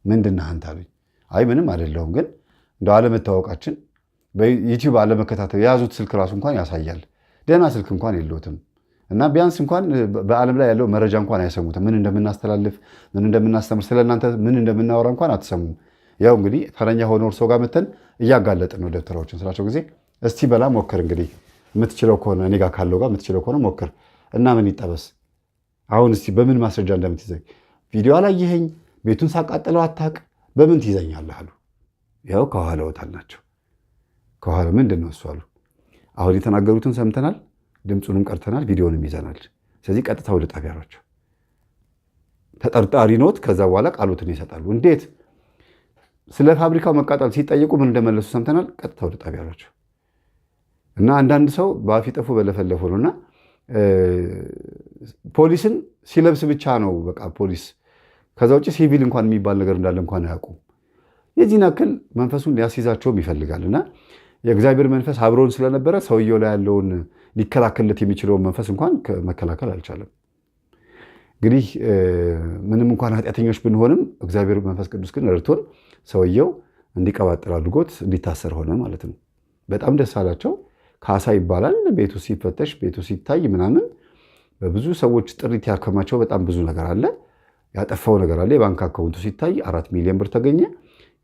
ምንድን ነህ አንተ አሉኝ። አይ ምንም አይደለሁም፣ ግን እንደው አለመታወቃችን በዩቲዩብ አለመከታተል የያዙት ስልክ ራሱ እንኳን ያሳያል። ደህና ስልክ እንኳን የለውትም እና ቢያንስ እንኳን በዓለም ላይ ያለው መረጃ እንኳን አይሰሙትም። ምን እንደምናስተላልፍ ምን እንደምናስተምር ስለእናንተ ምን እንደምናወራ እንኳን አትሰሙም። ያው እንግዲህ ተረኛ ሆኖ እርሶ ጋር መተን እያጋለጥን ነው ደብተራዎችን ስላቸው ጊዜ እስቲ በላ ሞክር እንግዲህ የምትችለው ከሆነ እኔ ጋር ካለው ጋር የምትችለው ከሆነ ሞክር እና ምን ይጠበስ። አሁን እስቲ በምን ማስረጃ እንደምትይዘኝ ቪዲዮ አላየኸኝ፣ ቤቱን ሳቃጥለው አታውቅ፣ በምን ትይዘኛለህ አሉ። ያው ከኋላ ወታል ናቸው። ከኋላ ምንድን ነው እሱ አሉ። አሁን የተናገሩትን ሰምተናል፣ ድምፁንም ቀርተናል፣ ቪዲዮንም ይዘናል። ስለዚህ ቀጥታ ወደ ጣቢያ ናቸው። ተጠርጣሪ ኖት። ከዛ በኋላ ቃሎትን ይሰጣሉ። እንዴት ስለ ፋብሪካው መቃጠል ሲጠየቁ ምን እንደመለሱ ሰምተናል። ቀጥታ ወደ ጣቢያ ናቸው። እና አንዳንድ ሰው በአፍ ጠፉ በለፈለፉ ነውና ፖሊስን ሲለብስ ብቻ ነው በቃ ፖሊስ። ከዛ ውጭ ሲቪል እንኳን የሚባል ነገር እንዳለ እንኳን አያውቁም። የዚህን ያክል መንፈሱን ሊያስይዛቸውም ይፈልጋል። እና የእግዚአብሔር መንፈስ አብሮን ስለነበረ ሰውየው ላይ ያለውን ሊከላከልለት የሚችለውን መንፈስ እንኳን መከላከል አልቻለም። እንግዲህ ምንም እንኳን ኃጢአተኞች ብንሆንም እግዚአብሔር መንፈስ ቅዱስ ግን ረድቶን ሰውየው እንዲቀባጥር አድርጎት እንዲታሰር ሆነ ማለት ነው። በጣም ደስ አላቸው። ካሳ ይባላል። ቤቱ ሲፈተሽ ቤቱ ሲታይ ምናምን በብዙ ሰዎች ጥሪት ያከማቸው በጣም ብዙ ነገር አለ። ያጠፋው ነገር አለ። የባንክ አካውንቱ ሲታይ 4 ሚሊዮን ብር ተገኘ።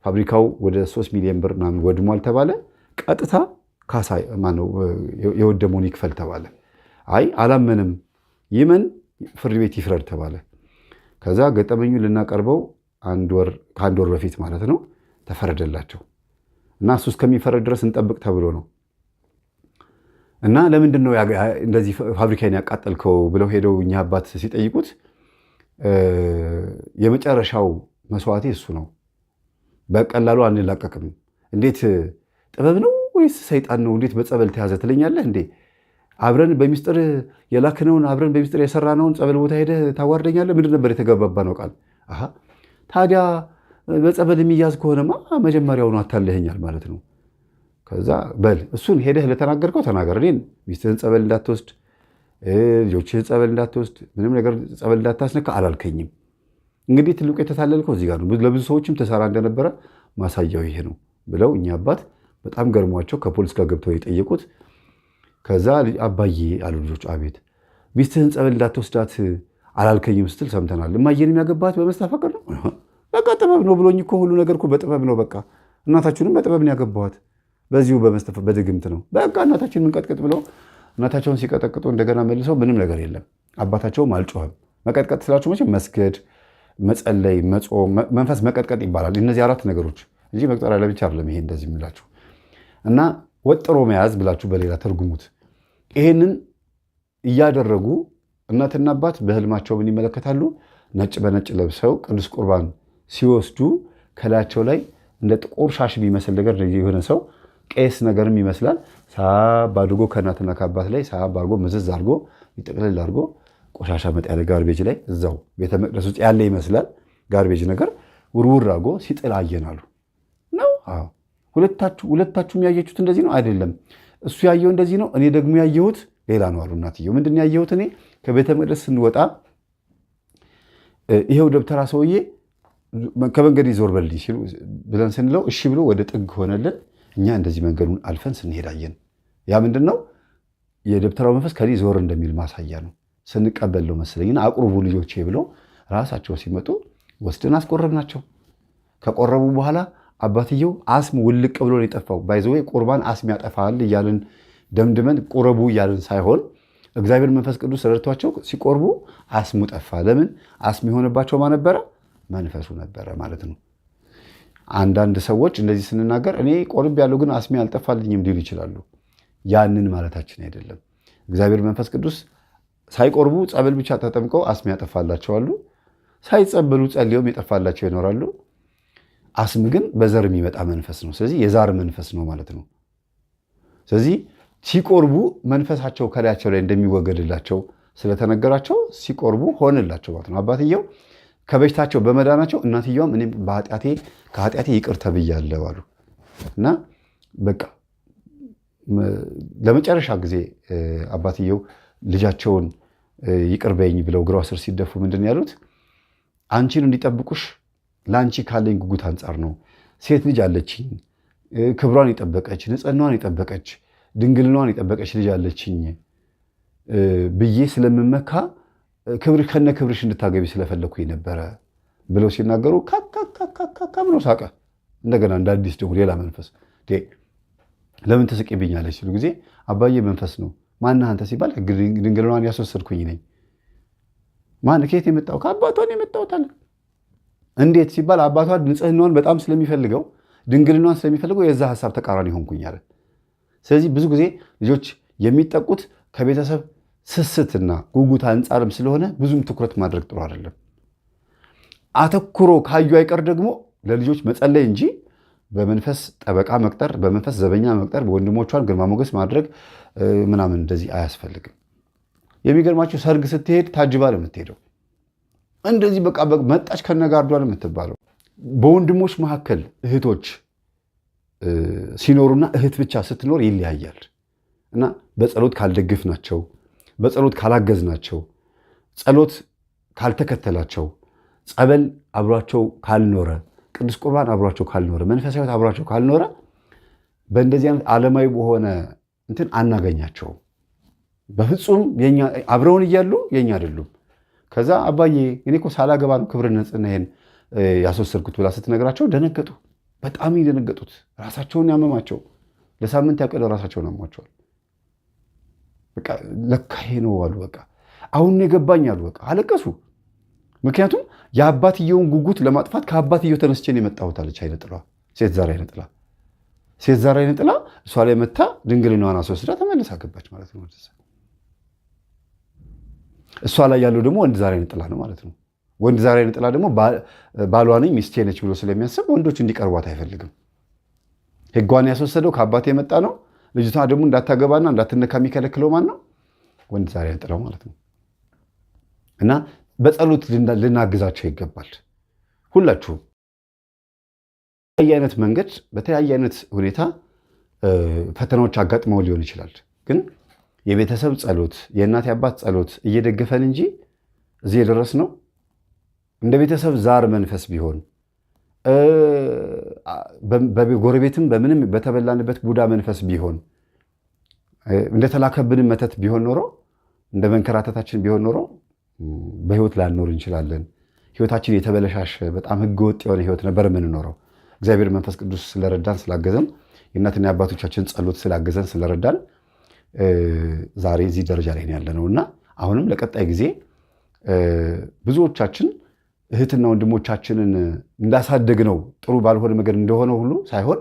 ፋብሪካው ወደ 3 ሚሊዮን ብር ምናምን ወድሟል ተባለ። ቀጥታ ካሳ ማነው የወደመውን ይክፈል ተባለ። አይ አላመንም፣ ይመን ፍርድ ቤት ይፍረድ ተባለ። ከዛ ገጠመኙ ልናቀርበው ከአንድ ወር በፊት ማለት ነው ተፈረደላቸው እና እሱ እስከሚፈረድ ድረስ እንጠብቅ ተብሎ ነው። እና ለምንድን ነው እንደዚህ ፋብሪካን ያቃጠልከው ብለው ሄደው እኛ አባት ሲጠይቁት የመጨረሻው መስዋዕቴ እሱ ነው፣ በቀላሉ አንላቀቅም። እንዴት ጥበብ ነው ወይስ ሰይጣን ነው? እንዴት በጸበል ተያዘ ትለኛለህ እንዴ? አብረን በሚስጥር የላክነውን አብረን በሚስጥር የሰራነውን ጸበል ቦታ ሄደህ ታዋርደኛለህ? ምንድን ነበር የተገባባ ነው ቃል? ታዲያ በጸበል የሚያዝ ከሆነማ መጀመሪያውኑ አታለኸኛል ማለት ነው። ከዛ በል እሱን ሄደህ ለተናገርከው ተናገር። እኔን ሚስትህን ጸበል እንዳትወስድ፣ ልጆችህን ጸበል እንዳትወስድ፣ ምንም ነገር ጸበል እንዳታስነካ አላልከኝም። እንግዲህ ትልቁ የተታለልከው እዚህ ጋር ነው። ለብዙ ሰዎችም ተሰራ እንደነበረ ማሳያው ይሄ ነው ብለው እኛ አባት በጣም ገርሟቸው ከፖሊስ ጋር ገብተው የጠየቁት። ከዛ አባዬ አሉ ልጆች፣ አቤት ሚስትህን ጸበል እንዳትወስዳት አላልከኝም ስትል ሰምተናል። እማዬን የሚያገባት በመስተፋቅር ነው። በቃ ጥበብ ነው ብሎኝ እኮ ሁሉ ነገር እኮ በጥበብ ነው። በቃ እናታችሁንም በጥበብ ነው ያገባኋት፣ በዚሁ በድግምት ነው። በቃ እናታችን ምንቀጥቀጥ ብለው እናታቸውን ሲቀጠቅጡ እንደገና መልሰው ምንም ነገር የለም። አባታቸውም አልጮኸም። መቀጥቀጥ ስላችሁ መቼም መስገድ፣ መጸለይ፣ መጾም፣ መንፈስ መቀጥቀጥ ይባላል። እነዚህ 4 ነገሮች እንጂ መቁጠሪያ ለብቻ አይደለም። ይሄ እንደዚህ የምላችሁ እና ወጥሮ መያዝ ብላችሁ በሌላ ተርጉሙት። ይሄንን እያደረጉ እናትና አባት በህልማቸው ምን ይመለከታሉ? ነጭ በነጭ ለብሰው ቅዱስ ቁርባን ሲወስዱ ከላያቸው ላይ እንደ ጥቁር ሻሽ የሚመስል ነገር የሆነ ሰው ቄስ ነገርም ይመስላል ሳብ አድርጎ ከእናትና ከአባት ላይ ሳብ አድርጎ ምዝዝ አድርጎ ይጠቅልል አድርጎ ቆሻሻ መጣያ ጋርቤጅ ላይ እዛው ቤተ መቅደስ ውስጥ ያለ ይመስላል ጋርቤጅ ነገር ውርውር አድርጎ ሲጥል አየናሉ ነው። አዎ ሁለታችሁም ያየችሁት እንደዚህ ነው? አይደለም፣ እሱ ያየው እንደዚህ ነው፣ እኔ ደግሞ ያየሁት ሌላ ነው አሉ እናትየው። ምንድን ነው ያየሁት? እኔ ከቤተ መቅደስ ስንወጣ ይሄው ደብተራ ሰውዬ ከመንገድ ዞር በልኝ ብለን ስንለው እሺ ብሎ ወደ ጥግ ሆነልን። እኛ እንደዚህ መንገዱን አልፈን ስንሄድ አየን። ያ ምንድን ነው? የደብተራው መንፈስ ከዚህ ዞር እንደሚል ማሳያ ነው። ስንቀበለው መሰለኝና አቁርቡ ልጆቼ ብለው ራሳቸው ሲመጡ ወስደን አስቆረብናቸው። ከቆረቡ በኋላ አባትየው አስም ውልቅ ብሎ ነው የጠፋው። ባይዘዌ ቁርባን አስም ያጠፋል እያልን ደምድመን ቁረቡ እያልን ሳይሆን እግዚአብሔር መንፈስ ቅዱስ ረድቷቸው ሲቆርቡ አስሙ ጠፋ። ለምን? አስም የሆነባቸው ማን ነበረ? መንፈሱ ነበረ ማለት ነው። አንዳንድ ሰዎች እንደዚህ ስንናገር እኔ ቆርብ ያለው ግን አስሜ አልጠፋልኝም ሊሉ ይችላሉ። ያንን ማለታችን አይደለም። እግዚአብሔር መንፈስ ቅዱስ ሳይቆርቡ ጸበል ብቻ ተጠምቀው አስሜ ያጠፋላቸዋሉ። ሳይጸበሉ ጸልየውም የጠፋላቸው ይኖራሉ። አስም ግን በዘር የሚመጣ መንፈስ ነው። ስለዚህ የዛር መንፈስ ነው ማለት ነው። ስለዚህ ሲቆርቡ መንፈሳቸው ከላያቸው ላይ እንደሚወገድላቸው ስለተነገራቸው ሲቆርቡ ሆነላቸው ማለት ነው። አባትየው ከበሽታቸው በመዳናቸው እናትየዋም እኔም ከኃጢአቴ ይቅር ተብያለሁ አሉ እና በቃ ለመጨረሻ ጊዜ አባትየው ልጃቸውን ይቅር በይኝ ብለው እግሯ ስር ሲደፉ ምንድን ያሉት? አንቺን እንዲጠብቁሽ ለአንቺ ካለኝ ጉጉት አንጻር ነው። ሴት ልጅ አለችኝ፣ ክብሯን የጠበቀች ንጽህናዋን የጠበቀች ድንግልናዋን የጠበቀች ልጅ አለችኝ ብዬ ስለምመካ ከነ ክብርሽ እንድታገቢ ስለፈለኩኝ ነበረ ብለው ሲናገሩ ካካካካካ ብሎ ሳቀ። እንደገና እንደ አዲስ ደግሞ ሌላ መንፈስ ለምን ትስቂብኛለች ሲሉ ጊዜ አባዬ መንፈስ ነው። ማነህ አንተ ሲባል ድንግልናዋን ያስወሰድኩኝ ነኝ። ማን ከየት የመጣው? ከአባቷን የመጣሁት አለ። እንዴት ሲባል አባቷ ንጽህናዋን በጣም ስለሚፈልገው ድንግልናዋን ስለሚፈልገው የዛ ሐሳብ ተቃራኒ ሆንኩኝ አለ። ስለዚህ ብዙ ጊዜ ልጆች የሚጠቁት ከቤተሰብ ስስትና ጉጉት አንጻርም ስለሆነ ብዙም ትኩረት ማድረግ ጥሩ አይደለም። አተኩሮ ካዩ አይቀር ደግሞ ለልጆች መጸለይ እንጂ በመንፈስ ጠበቃ መቅጠር፣ በመንፈስ ዘበኛ መቅጠር፣ በወንድሞቿን ግርማ ሞገስ ማድረግ ምናምን እንደዚህ አያስፈልግም። የሚገርማቸው ሰርግ ስትሄድ ታጅባ ነው የምትሄደው። እንደዚህ በቃ መጣች ከነጋርዷ ነው የምትባለው። በወንድሞች መካከል እህቶች ሲኖሩና እህት ብቻ ስትኖር ይለያያል። እና በጸሎት ካልደግፍናቸው፣ በጸሎት ካላገዝናቸው፣ ጸሎት ካልተከተላቸው፣ ጸበል አብሯቸው ካልኖረ፣ ቅዱስ ቁርባን አብሯቸው ካልኖረ፣ መንፈሳዊ ሕይወት አብሯቸው ካልኖረ በእንደዚህ አይነት ዓለማዊ በሆነ እንትን አናገኛቸው። በፍጹም አብረውን እያሉ የኛ አይደሉም። ከዛ አባዬ እኔ እኮ ሳላገባ ነው ክብር ንጽሕናዬን ያስወሰድኩት ብላ ስትነግራቸው ደነገጡ። በጣም የደነገጡት ራሳቸውን ያመማቸው፣ ለሳምንት ያቀለ ራሳቸውን አሟቸዋል። በቃ ለካ ይሄ ነው አሉ። በቃ አሁን የገባኝ አሉ። በቃ አለቀሱ። ምክንያቱም የአባትየውን ጉጉት ለማጥፋት ከአባትየው ተነስቼ ነው የመጣሁት አለች አይነጥላ። ሴት ዛር አይነጥላ እሷ ላይ መታ ድንግልናዋን አስወስዳ ተመልሳ ገባች ማለት ነው። እሷ ላይ ያለው ደግሞ ወንድ ዛር አይነጥላ ነው ማለት ነው። ወንድ ዛር አይነጥላ ደግሞ ባሏ ነኝ ሚስቴ ነች ብሎ ስለሚያስብ ወንዶች እንዲቀርቧት አይፈልግም። ሕጓን ያስወሰደው ከአባት የመጣ ነው። ልጅቷ ደግሞ እንዳታገባና እንዳትነካ የሚከለክለው ማን ነው? ወንድ ዛር አይነጥላው ማለት ነው። እና በጸሎት ልናግዛቸው ይገባል። ሁላችሁም በተለያየ አይነት መንገድ በተለያየ አይነት ሁኔታ ፈተናዎች አጋጥመው ሊሆን ይችላል። ግን የቤተሰብ ጸሎት፣ የእናት የአባት ጸሎት እየደገፈን እንጂ እዚህ የደረስነው እንደ ቤተሰብ ዛር መንፈስ ቢሆን በጎረቤትም በምንም በተበላንበት ቡዳ መንፈስ ቢሆን እንደተላከብንም መተት ቢሆን ኖሮ እንደ መንከራተታችን ቢሆን ኖሮ በህይወት ላንኖር እንችላለን። ህይወታችን የተበለሻሸ በጣም ህገወጥ የሆነ ህይወት ነበር የምንኖረው። እግዚአብሔር መንፈስ ቅዱስ ስለረዳን ስላገዘን፣ የእናትና የአባቶቻችን ጸሎት ስላገዘን ስለረዳን ዛሬ እዚህ ደረጃ ላይ ያለ ነው እና አሁንም ለቀጣይ ጊዜ ብዙዎቻችን እህትና ወንድሞቻችንን እንዳሳደግነው ጥሩ ባልሆነ ነገር እንደሆነ ሁሉ ሳይሆን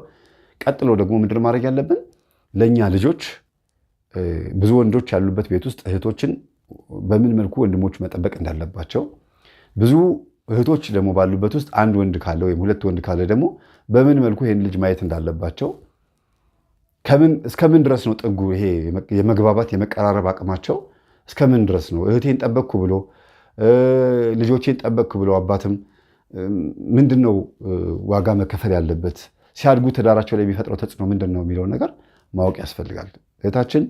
ቀጥሎ ደግሞ ምንድን ማድረግ ያለብን ለእኛ ልጆች ብዙ ወንዶች ያሉበት ቤት ውስጥ እህቶችን በምን መልኩ ወንድሞች መጠበቅ እንዳለባቸው፣ ብዙ እህቶች ደግሞ ባሉበት ውስጥ አንድ ወንድ ካለ ወይም ሁለት ወንድ ካለ ደግሞ በምን መልኩ ይህን ልጅ ማየት እንዳለባቸው፣ እስከምን ድረስ ነው ጥጉ ይሄ የመግባባት የመቀራረብ አቅማቸው እስከምን ድረስ ነው። እህቴን ጠበቅኩ ብሎ ልጆቼን ጠበቅኩ ብሎ አባትም ምንድን ነው ዋጋ መከፈል ያለበት፣ ሲያድጉ ትዳራቸው ላይ የሚፈጥረው ተጽዕኖ ምንድን ነው የሚለውን ነገር ማወቅ ያስፈልጋል። እህታችን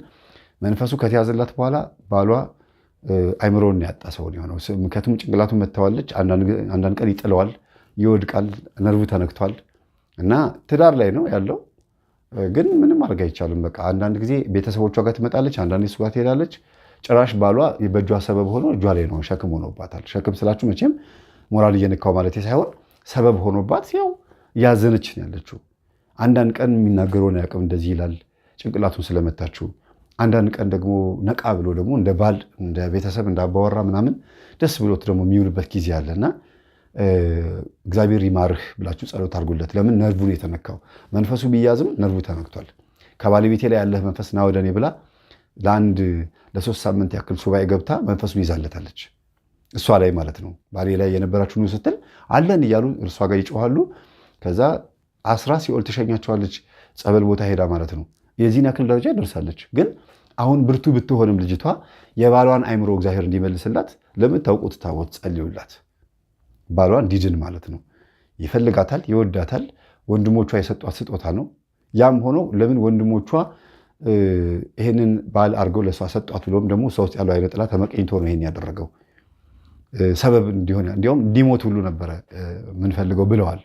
መንፈሱ ከተያዘላት በኋላ ባሏ አይምሮን ያጣ ሰው የሆነው ምክንያቱም ጭንቅላቱን መተዋለች። አንዳንድ ቀን ይጥለዋል፣ ይወድቃል፣ ነርቡ ተነክቷል እና ትዳር ላይ ነው ያለው። ግን ምንም አድርግ አይቻልም። በቃ አንዳንድ ጊዜ ቤተሰቦቿ ጋር ትመጣለች፣ አንዳንድ እሱ ጋር ትሄዳለች። ጭራሽ ባሏ በእጇ ሰበብ ሆኖ እጇ ላይ ነው ሸክም ሆኖባታል። ሸክም ስላችሁ መቼም ሞራል እየነካው ማለት ሳይሆን ሰበብ ሆኖባት ያው እያዘነች ነው ያለችው። አንዳንድ ቀን የሚናገረውን ያቅም እንደዚህ ይላል ጭንቅላቱን ስለመታችው። አንዳንድ ቀን ደግሞ ነቃ ብሎ ደግሞ እንደ ባል እንደ ቤተሰብ እንዳባወራ ምናምን ደስ ብሎት ደግሞ የሚውልበት ጊዜ አለና እግዚአብሔር ይማርህ ብላችሁ ጸሎት አድርጉለት። ለምን ነርቡን የተነካው መንፈሱ ቢያዝም ነርቡ ተነክቷል። ከባለቤቴ ላይ ያለህ መንፈስ ና ወደ እኔ ብላ ለ3 ሳምንት ያክል ሱባኤ ገብታ መንፈሱን ይዛለታለች። እሷ ላይ ማለት ነው። ባሌ ላይ የነበራችሁ ነው ስትል አለን እያሉ እርሷ ጋር ይጮኋሉ። ከዛ አስራ ሲኦል ትሸኛቸዋለች። ጸበል ቦታ ሄዳ ማለት ነው። የዚህን ያክል ደረጃ ይደርሳለች። ግን አሁን ብርቱ ብትሆንም ልጅቷ የባሏን አይምሮ እግዚአብሔር እንዲመልስላት ለምታውቁት ታቦት ጸልዩላት። ባሏ እንዲድን ማለት ነው። ይፈልጋታል፣ ይወዳታል። ወንድሞቿ የሰጧት ስጦታ ነው። ያም ሆኖ ለምን ወንድሞቿ ይህንን ባል አድርገው ለእሷ ሰጧት ብሎም ደግሞ እሷ ውስጥ ያለው አይነ ጥላ ተመቀኝቶ ነው ይሄን ያደረገው። ሰበብ እንዲሆን እንዲያውም እንዲሞት ሁሉ ነበረ ምንፈልገው ብለዋል።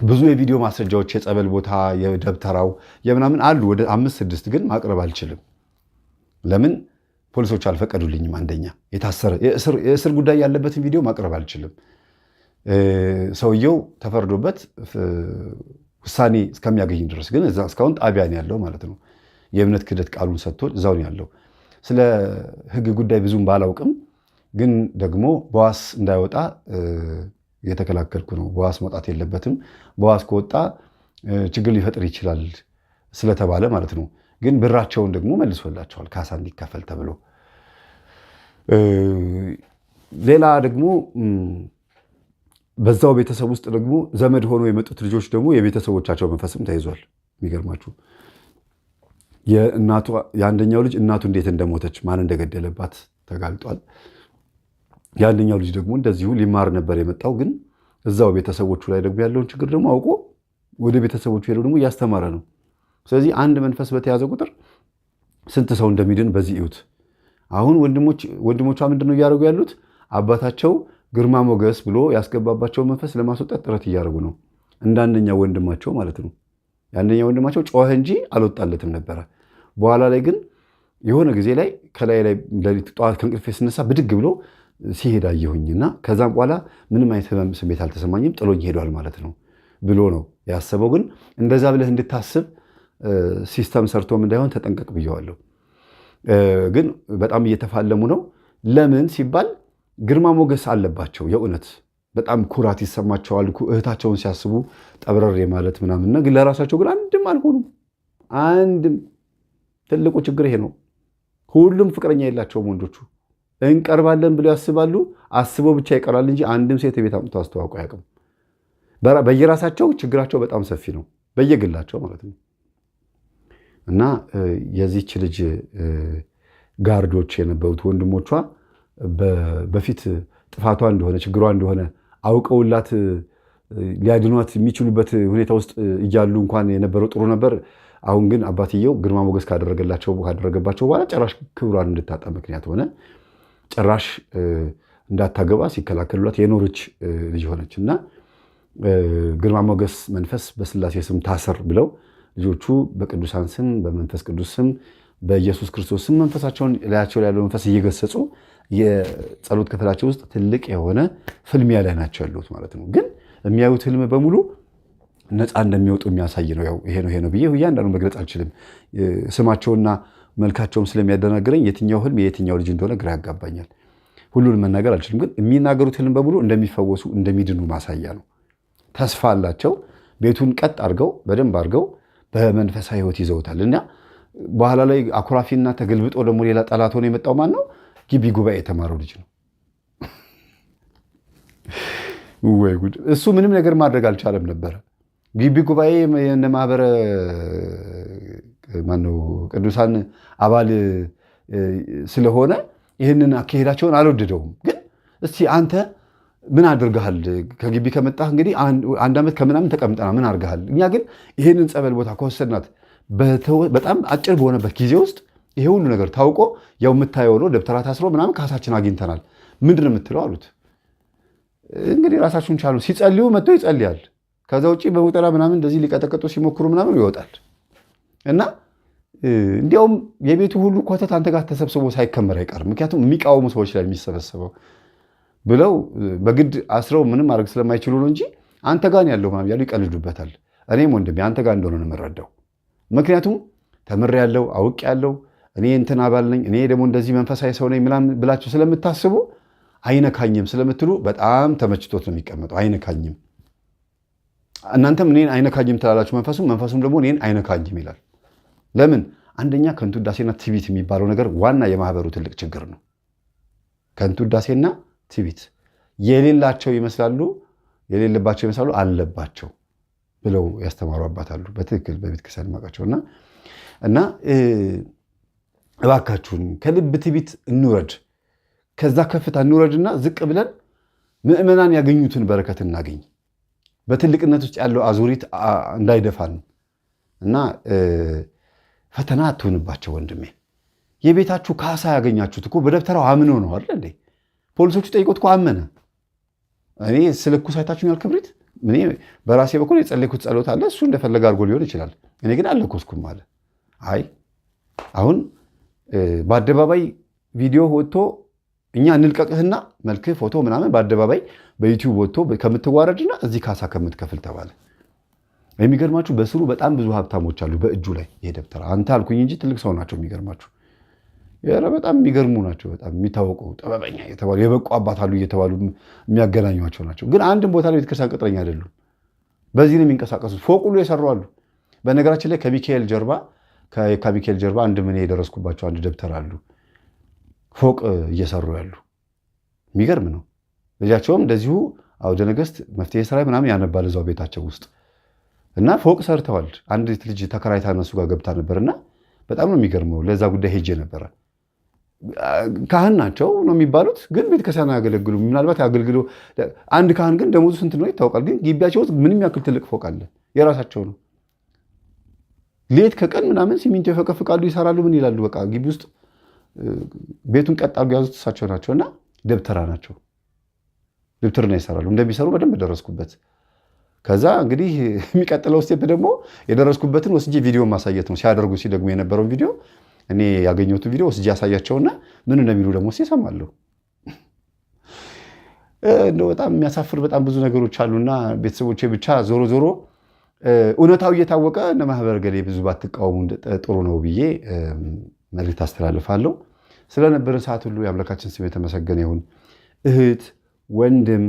ብዙ የቪዲዮ ማስረጃዎች የጸበል ቦታ የደብተራው የምናምን አሉ ወደ 5-6 ግን ማቅረብ አልችልም። ለምን ፖሊሶች አልፈቀዱልኝም። አንደኛ የታሰረ የእስር ጉዳይ ያለበትን ቪዲዮ ማቅረብ አልችልም። ሰውየው ተፈርዶበት ውሳኔ እስከሚያገኝ ድረስ ግን እዛ እስካሁን ጣቢያ ነው ያለው ማለት ነው። የእምነት ክህደት ቃሉን ሰጥቶ እዛው ነው ያለው። ስለ ሕግ ጉዳይ ብዙም ባላውቅም ግን ደግሞ በዋስ እንዳይወጣ የተከላከልኩ ነው። በዋስ መውጣት የለበትም። በዋስ ከወጣ ችግር ሊፈጥር ይችላል ስለተባለ ማለት ነው። ግን ብራቸውን ደግሞ መልሶላቸዋል ካሳ እንዲከፈል ተብሎ። ሌላ ደግሞ በዛው ቤተሰብ ውስጥ ደግሞ ዘመድ ሆኖ የመጡት ልጆች ደግሞ የቤተሰቦቻቸው መንፈስም ተይዟል። የሚገርማችሁ የአንደኛው ልጅ እናቱ እንዴት እንደሞተች ማን እንደገደለባት ተጋልጧል። የአንደኛው ልጅ ደግሞ እንደዚሁ ሊማር ነበር የመጣው። ግን እዛው ቤተሰቦቹ ላይ ደግሞ ያለውን ችግር ደግሞ አውቆ ወደ ቤተሰቦቹ ሄደው ደግሞ እያስተማረ ነው። ስለዚህ አንድ መንፈስ በተያዘ ቁጥር ስንት ሰው እንደሚድን በዚህ እዩት። አሁን ወንድሞቿ ምንድነው እያደረጉ ያሉት? አባታቸው ግርማ ሞገስ ብሎ ያስገባባቸው መንፈስ ለማስወጣት ጥረት እያደረጉ ነው። እንዳንደኛ ወንድማቸው ማለት ነው። የአንደኛ ወንድማቸው ጮኸ እንጂ አልወጣለትም ነበረ። በኋላ ላይ ግን የሆነ ጊዜ ላይ ከላይ ላይ ጠዋት ከእንቅልፌ ስነሳ ብድግ ብሎ ሲሄድ አየሁኝና ከዛም በኋላ ምንም አይነት ህመም ስሜት አልተሰማኝም፣ ጥሎኝ ሄዷል ማለት ነው ብሎ ነው ያሰበው። ግን እንደዛ ብለህ እንድታስብ ሲስተም ሰርቶም እንዳይሆን ተጠንቀቅ ብየዋለሁ። ግን በጣም እየተፋለሙ ነው። ለምን ሲባል ግርማ ሞገስ አለባቸው። የእውነት በጣም ኩራት ይሰማቸዋል እህታቸውን ሲያስቡ ጠብረር ማለት ምናምንና፣ ግን ለራሳቸው ግን አንድም አልሆኑም። አንድም ትልቁ ችግር ይሄ ነው። ሁሉም ፍቅረኛ የላቸውም ወንዶቹ። እንቀርባለን ብለው ያስባሉ፣ አስበው ብቻ ይቀራል እንጂ አንድም ሴት ቤት አምጥቶ አስተዋውቆ አያውቅም። በየራሳቸው ችግራቸው በጣም ሰፊ ነው፣ በየግላቸው ማለት ነው። እና የዚች ልጅ ጋርዶች የነበሩት ወንድሞቿ በፊት ጥፋቷ እንደሆነ ችግሯ እንደሆነ አውቀውላት ሊያድኗት የሚችሉበት ሁኔታ ውስጥ እያሉ እንኳን የነበረው ጥሩ ነበር። አሁን ግን አባትየው ግርማ ሞገስ ካደረገባቸው በኋላ ጭራሽ ክብሯን እንድታጣ ምክንያት ሆነ። ጭራሽ እንዳታገባ ሲከላከሉላት የኖረች ልጅ ሆነች እና ግርማ ሞገስ መንፈስ በስላሴ ስም ታሰር ብለው ልጆቹ በቅዱሳን ስም በመንፈስ ቅዱስ ስም በኢየሱስ ክርስቶስ ስም መንፈሳቸውን ላያቸው ላይ ያለው መንፈስ እየገሰጹ የጸሎት ክፍላቸው ውስጥ ትልቅ የሆነ ፍልሚያ ላይ ናቸው ያሉት ማለት ነው። ግን የሚያዩት ህልም በሙሉ ነፃ እንደሚወጡ የሚያሳይ ነው። ያው ይሄ ነው ብዬ እያንዳንዱ መግለጽ አልችልም። ስማቸውና መልካቸውም ስለሚያደናግረኝ የትኛው ህልም የትኛው ልጅ እንደሆነ ግራ ያጋባኛል። ሁሉንም መናገር አልችልም። ግን የሚናገሩት ህልም በሙሉ እንደሚፈወሱ እንደሚድኑ ማሳያ ነው። ተስፋ አላቸው። ቤቱን ቀጥ አድርገው በደንብ አድርገው በመንፈሳዊ ህይወት ይዘውታል። እና በኋላ ላይ አኩራፊና ተገልብጦ ደግሞ ሌላ ጠላት ሆኖ የመጣው ማን ነው? ግቢ ጉባኤ የተማረው ልጅ ነው። ወይ ጉድ! እሱ ምንም ነገር ማድረግ አልቻለም ነበረ። ግቢ ጉባኤ የነ ማህበረ ማነው ቅዱሳን አባል ስለሆነ ይህንን አካሄዳቸውን አልወደደውም። ግን እስቲ አንተ ምን አድርገሃል? ከግቢ ከመጣህ እንግዲህ አንድ ዓመት ከምናምን ተቀምጠና ምን አድርገሃል? እኛ ግን ይህንን ጸበል ቦታ ከወሰድናት በጣም አጭር በሆነበት ጊዜ ውስጥ ይሄ ሁሉ ነገር ታውቆ ያው የምታየው ነው። ደብተራ ታስሮ ምናምን ካሳችን አግኝተናል። ምንድን ነው የምትለው አሉት። እንግዲህ ራሳችሁን ቻሉ። ሲጸልዩ መጥቶ ይጸልያል። ከዛ ውጭ በመቁጠራ ምናምን እንደዚህ ሊቀጠቀጡ ሲሞክሩ ምናምን ይወጣል። እና እንዲያውም የቤቱ ሁሉ ኮተት አንተ ጋር ተሰብስቦ ሳይከመር አይቀርም። ምክንያቱም የሚቃወሙ ሰዎች ላይ የሚሰበሰበው ብለው በግድ አስረው ምንም ማድረግ ስለማይችሉ ነው እንጂ አንተ ጋር ያለው ምናምን ያሉ ይቀልዱበታል። እኔም ወንድሜ አንተ ጋር እንደሆነ ነው የምረዳው። ምክንያቱም ተምሬያለሁ፣ አውቄያለሁ፣ እኔ እንትን አባል ነኝ፣ እኔ ደግሞ እንደዚህ መንፈሳዊ ሰው ነኝ ምናምን ብላችሁ ስለምታስቡ አይነካኝም ስለምትሉ በጣም ተመችቶት ነው የሚቀመጠው። አይነካኝም፣ እናንተም እኔን አይነካኝም ትላላችሁ። መንፈሱም ደግሞ እኔን አይነካኝም ይላል። ለምን? አንደኛ ከንቱ ውዳሴና ትዕቢት የሚባለው ነገር ዋና የማህበሩ ትልቅ ችግር ነው። ከንቱ ውዳሴና ትዕቢት የሌላቸው ይመስላሉ፣ የሌለባቸው ይመስላሉ፣ አለባቸው ብለው ያስተማሩ አባታሉ። በትክክል በቤተ ክርስቲያን ማቃቸውና እና እባካችሁን ከልብ ትዕቢት እንውረድ፣ ከዛ ከፍታ እንውረድና ዝቅ ብለን ምዕመናን ያገኙትን በረከት እናገኝ። በትልቅነት ውስጥ ያለው አዙሪት እንዳይደፋን እና ፈተና አትሆንባቸው ወንድሜ። የቤታችሁ ካሳ ያገኛችሁት እኮ በደብተራው አምኖ ነው አይደል እንዴ? ፖሊሶቹ ጠይቆት እኮ አመነ። እኔ ስልኩ ሳይታችሁኛል ክብሪት። እኔ በራሴ በኩል የጸለይኩት ጸሎት አለ። እሱ እንደፈለገ አድርጎ ሊሆን ይችላል። እኔ ግን አልለኮስኩም አለ። አይ አሁን በአደባባይ ቪዲዮ ወጥቶ እኛ እንልቀቅህና መልክህ ፎቶ ምናምን በአደባባይ በዩቲዩብ ወጥቶ ከምትዋረድና እዚህ ካሳ ከምትከፍል ተባለ። የሚገርማችሁ በስሩ በጣም ብዙ ሀብታሞች አሉ በእጁ ላይ። ይሄ ደብተራ አንተ አልኩኝ እንጂ ትልቅ ሰው ናቸው። የሚገርማችሁ በጣም የሚገርሙ ናቸው። በጣም የሚታወቁ ጥበበኛ የተባሉ የበቁ አባት አሉ እየተባሉ የሚያገናኟቸው ናቸው። ግን አንድም ቦታ ላይ ቤተክርስቲያን ቅጥረኛ አይደሉም። በዚህ ነው የሚንቀሳቀሱት። ፎቅ ሁሉ የሰሩ አሉ። በነገራችን ላይ ከሚካኤል ጀርባ አንድ ምን የደረስኩባቸው አንድ ደብተር አሉ ፎቅ እየሰሩ ያሉ። የሚገርም ነው። ልጃቸውም እንደዚሁ አውደ ነገሥት መፍትሔ ሥራ ምናምን ያነባል እዛው ቤታቸው ውስጥ እና ፎቅ ሰርተዋል። አንዲት ልጅ ተከራይታ እነሱ ጋር ገብታ ነበርና በጣም ነው የሚገርመው። ለዛ ጉዳይ ሄጄ ነበረ። ካህን ናቸው ነው የሚባሉት፣ ግን ቤተክርስቲያን አያገለግሉም። ምናልባት አገልግሎ አንድ ካህን ግን ደሞዙ ስንት ነው ይታወቃል። ግን ግቢያቸው ውስጥ ምንም ያክል ትልቅ ፎቅ አለ። የራሳቸው ነው። ሌት ከቀን ምናምን ሲሚንቶ ይፈቀፍቃሉ፣ ይሰራሉ፣ ምን ይላሉ። በቃ ግቢ ውስጥ ቤቱን ቀጥ አድርገው ያዙት እሳቸው ናቸውና ደብተራ ናቸው። ደብተርና ይሰራሉ። እንደሚሰሩ በደንብ ደረስኩበት። ከዛ እንግዲህ የሚቀጥለው ስቴፕ ደግሞ የደረስኩበትን ወስጄ ቪዲዮ ማሳየት ነው። ሲያደርጉ ሲደግሙ የነበረውን ቪዲዮ እኔ ያገኘሁትን ቪዲዮ ወስጄ ያሳያቸውና ምን እንደሚሉ ደግሞ ይሰማለሁ። እንደው በጣም የሚያሳፍር በጣም ብዙ ነገሮች አሉና ቤተሰቦቼ ብቻ ዞሮ ዞሮ እውነታው እየታወቀ እነ ማህበረ ገሌ ብዙ ባትቃወሙ ጥሩ ነው ብዬ መልእክት አስተላልፋለሁ። ስለነበረን ሰዓት ሁሉ የአምላካችን ስም የተመሰገነ ይሁን። እህት ወንድም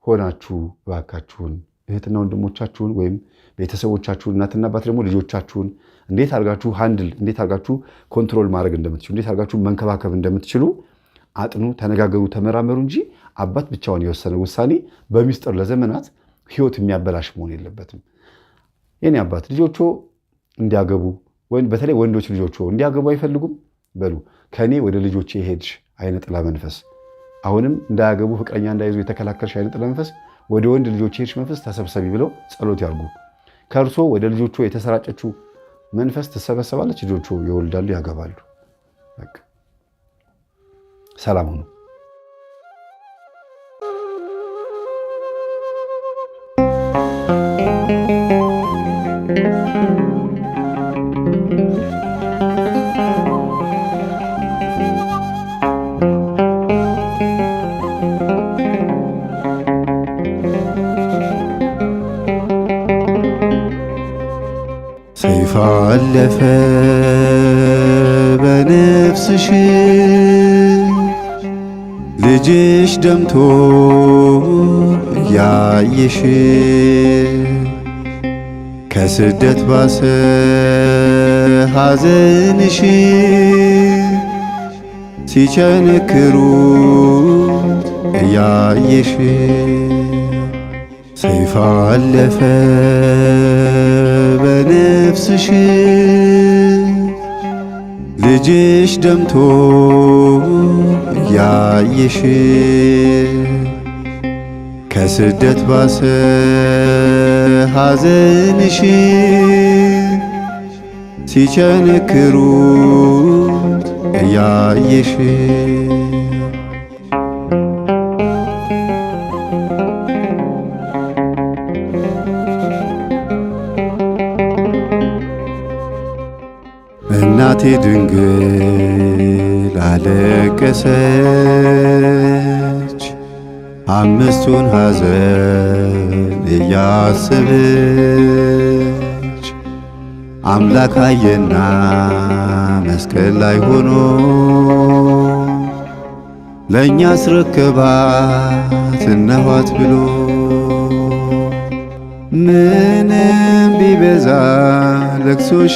ሆናችሁ እባካችሁን እህትና ወንድሞቻችሁን ወይም ቤተሰቦቻችሁን እናትና አባት ደግሞ ልጆቻችሁን እንዴት አድርጋችሁ ሃንድል እንዴት አድርጋችሁ ኮንትሮል ማድረግ እንደምትችሉ እንዴት አድርጋችሁ መንከባከብ እንደምትችሉ አጥኑ፣ ተነጋገሩ፣ ተመራመሩ እንጂ አባት ብቻውን የወሰነ ውሳኔ በሚስጥር ለዘመናት ህይወት የሚያበላሽ መሆን የለበትም። የኔ አባት ልጆቹ እንዲያገቡ በተለይ ወንዶች ልጆቹ እንዲያገቡ አይፈልጉም በሉ ከኔ ወደ ልጆቼ ሄድሽ አይነ ጥላ መንፈስ አሁንም እንዳያገቡ ፍቅረኛ እንዳይዙ የተከላከልሽ አይነ ጥላ መንፈስ ወደ ወንድ ልጆቼ ሄድሽ መንፈስ ተሰብሰቢ ብለው ጸሎት ያርጉ። ከእርሶ ወደ ልጆቹ የተሰራጨችው መንፈስ ትሰበሰባለች፣ ልጆቹ ይወልዳሉ፣ ያገባሉ። በቃ ሰላም ሁኑ። ሰይፍ አለፈ በነፍስሽ ልጅሽ ደምቶ እያየሽ ከስደት ባሰ ሐዘንሽ ሲቸነክሩት እያየሽ ሰይፍ አለፈ በነፍስሽ ልጅሽ ደምቶ እያየሽ ከስደት ባሰ ሐዘንሽ ሲቸነክሩት እያየሽ እናቴ ድንግል አለቀሰች አምስቱን ሐዘን እያሰበች አምላክ አየና መስቀል ላይ ሆኖ ለእኛ አስረከባት እነኋት ብሎ ምንም ቢበዛ ለቅሶሽ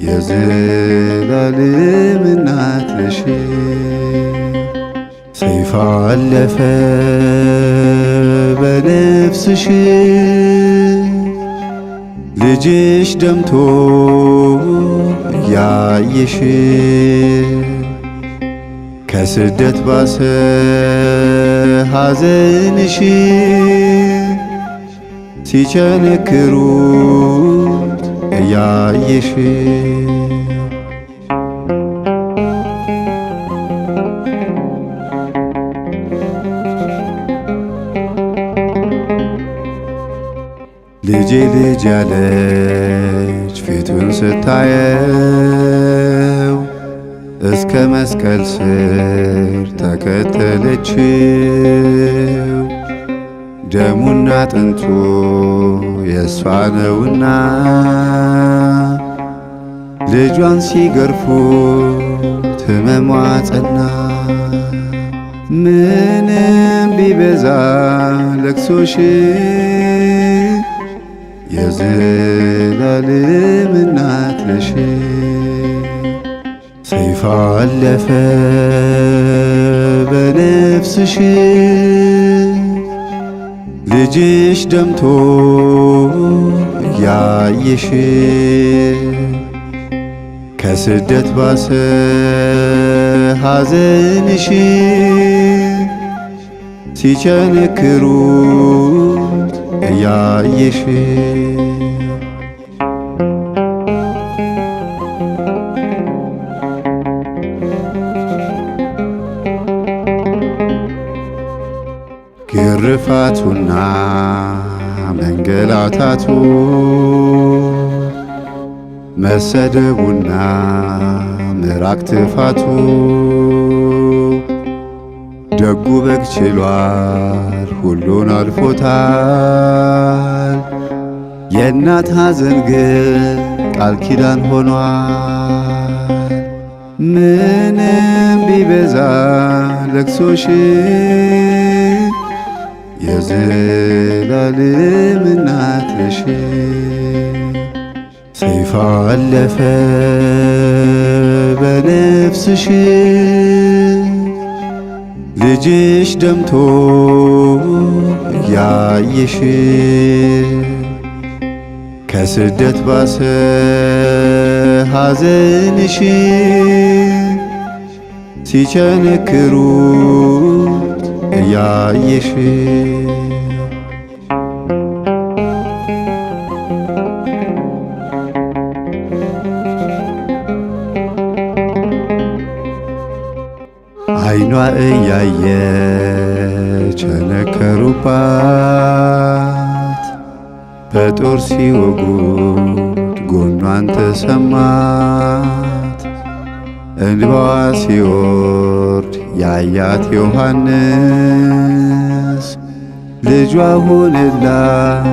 የዘላለም እናት ነሽ። ሰይፍ አለፈ በነፍስሽ ልጅሽ ደምቶ እያየሽ ከስደት ባሰ ሐዘንሽ ሲቸነክሩት እያየሽ ልጄ ልጅ ያለች ፊቱን ስታየው እስከ መስቀል ስር ተከተለችው። ደሙና አጥንቱ የእሷ ነውና ልጇን ሲገርፉት ሕመሟ ጸና። ምንም ቢበዛ ለቅሶሽ የዘላለም እናት ነሽ። ሰይፍ አለፈ በነፍስሽ ልጅሽ ደምቶ እያየሽ ከስደት ባሰ ሐዘንሽ ሲቸነክሩት እያየሽ ግርፋቱና መንገላታቱ መሰደቡና ምራቅ ትፋቱ ደጉ በግ ችሏል ሁሉን አልፎታል። የእናት ሐዘን ግን ቃል ኪዳን ሆኗል። ምንም ቢበዛ ለቅሶሽ የዘላለም እናትሽ ሰይፍ አለፈ በነፍስሽ ልጅሽ ደምቶ እያየሽ ከስደት ባሰ ሐዘንሽ ሲቸነክሩት እያየሽ አይኗ እያየ ቸነከሩባት በጦር ሲወጉት ጎኗን ተሰማት። እንባዋ ሲወርድ ያያት ዮሐንስ ልጇ ሆነላት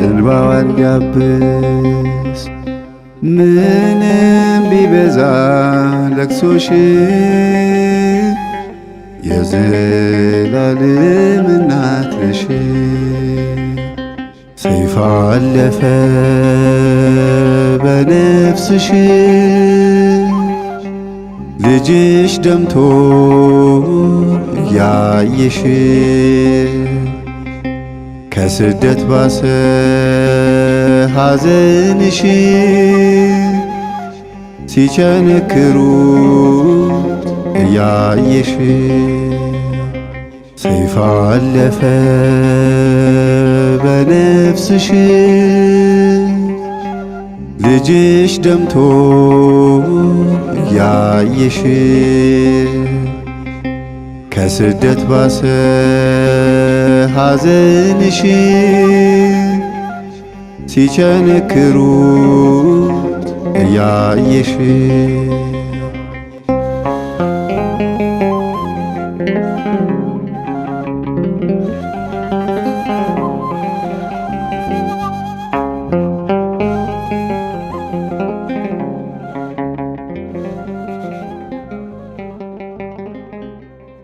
እንባዋ እንዲያብስ። ምንም ቢበዛ ለቅሶሽ የዘላለም እናትሽ ሰይፍ አለፈ በነፍስሽ ልጅሽ ደምቶ እያየሽ ከስደት ባሰ ሐዘንሽ ሲቸነክሩት እያየሽ ሰይፍ አለፈ በነፍስሽ ልጅሽ ደምቶ እያየሽ ከስደት ባሰ ሐዘንሽ ሲቸነክሩት እያየሽ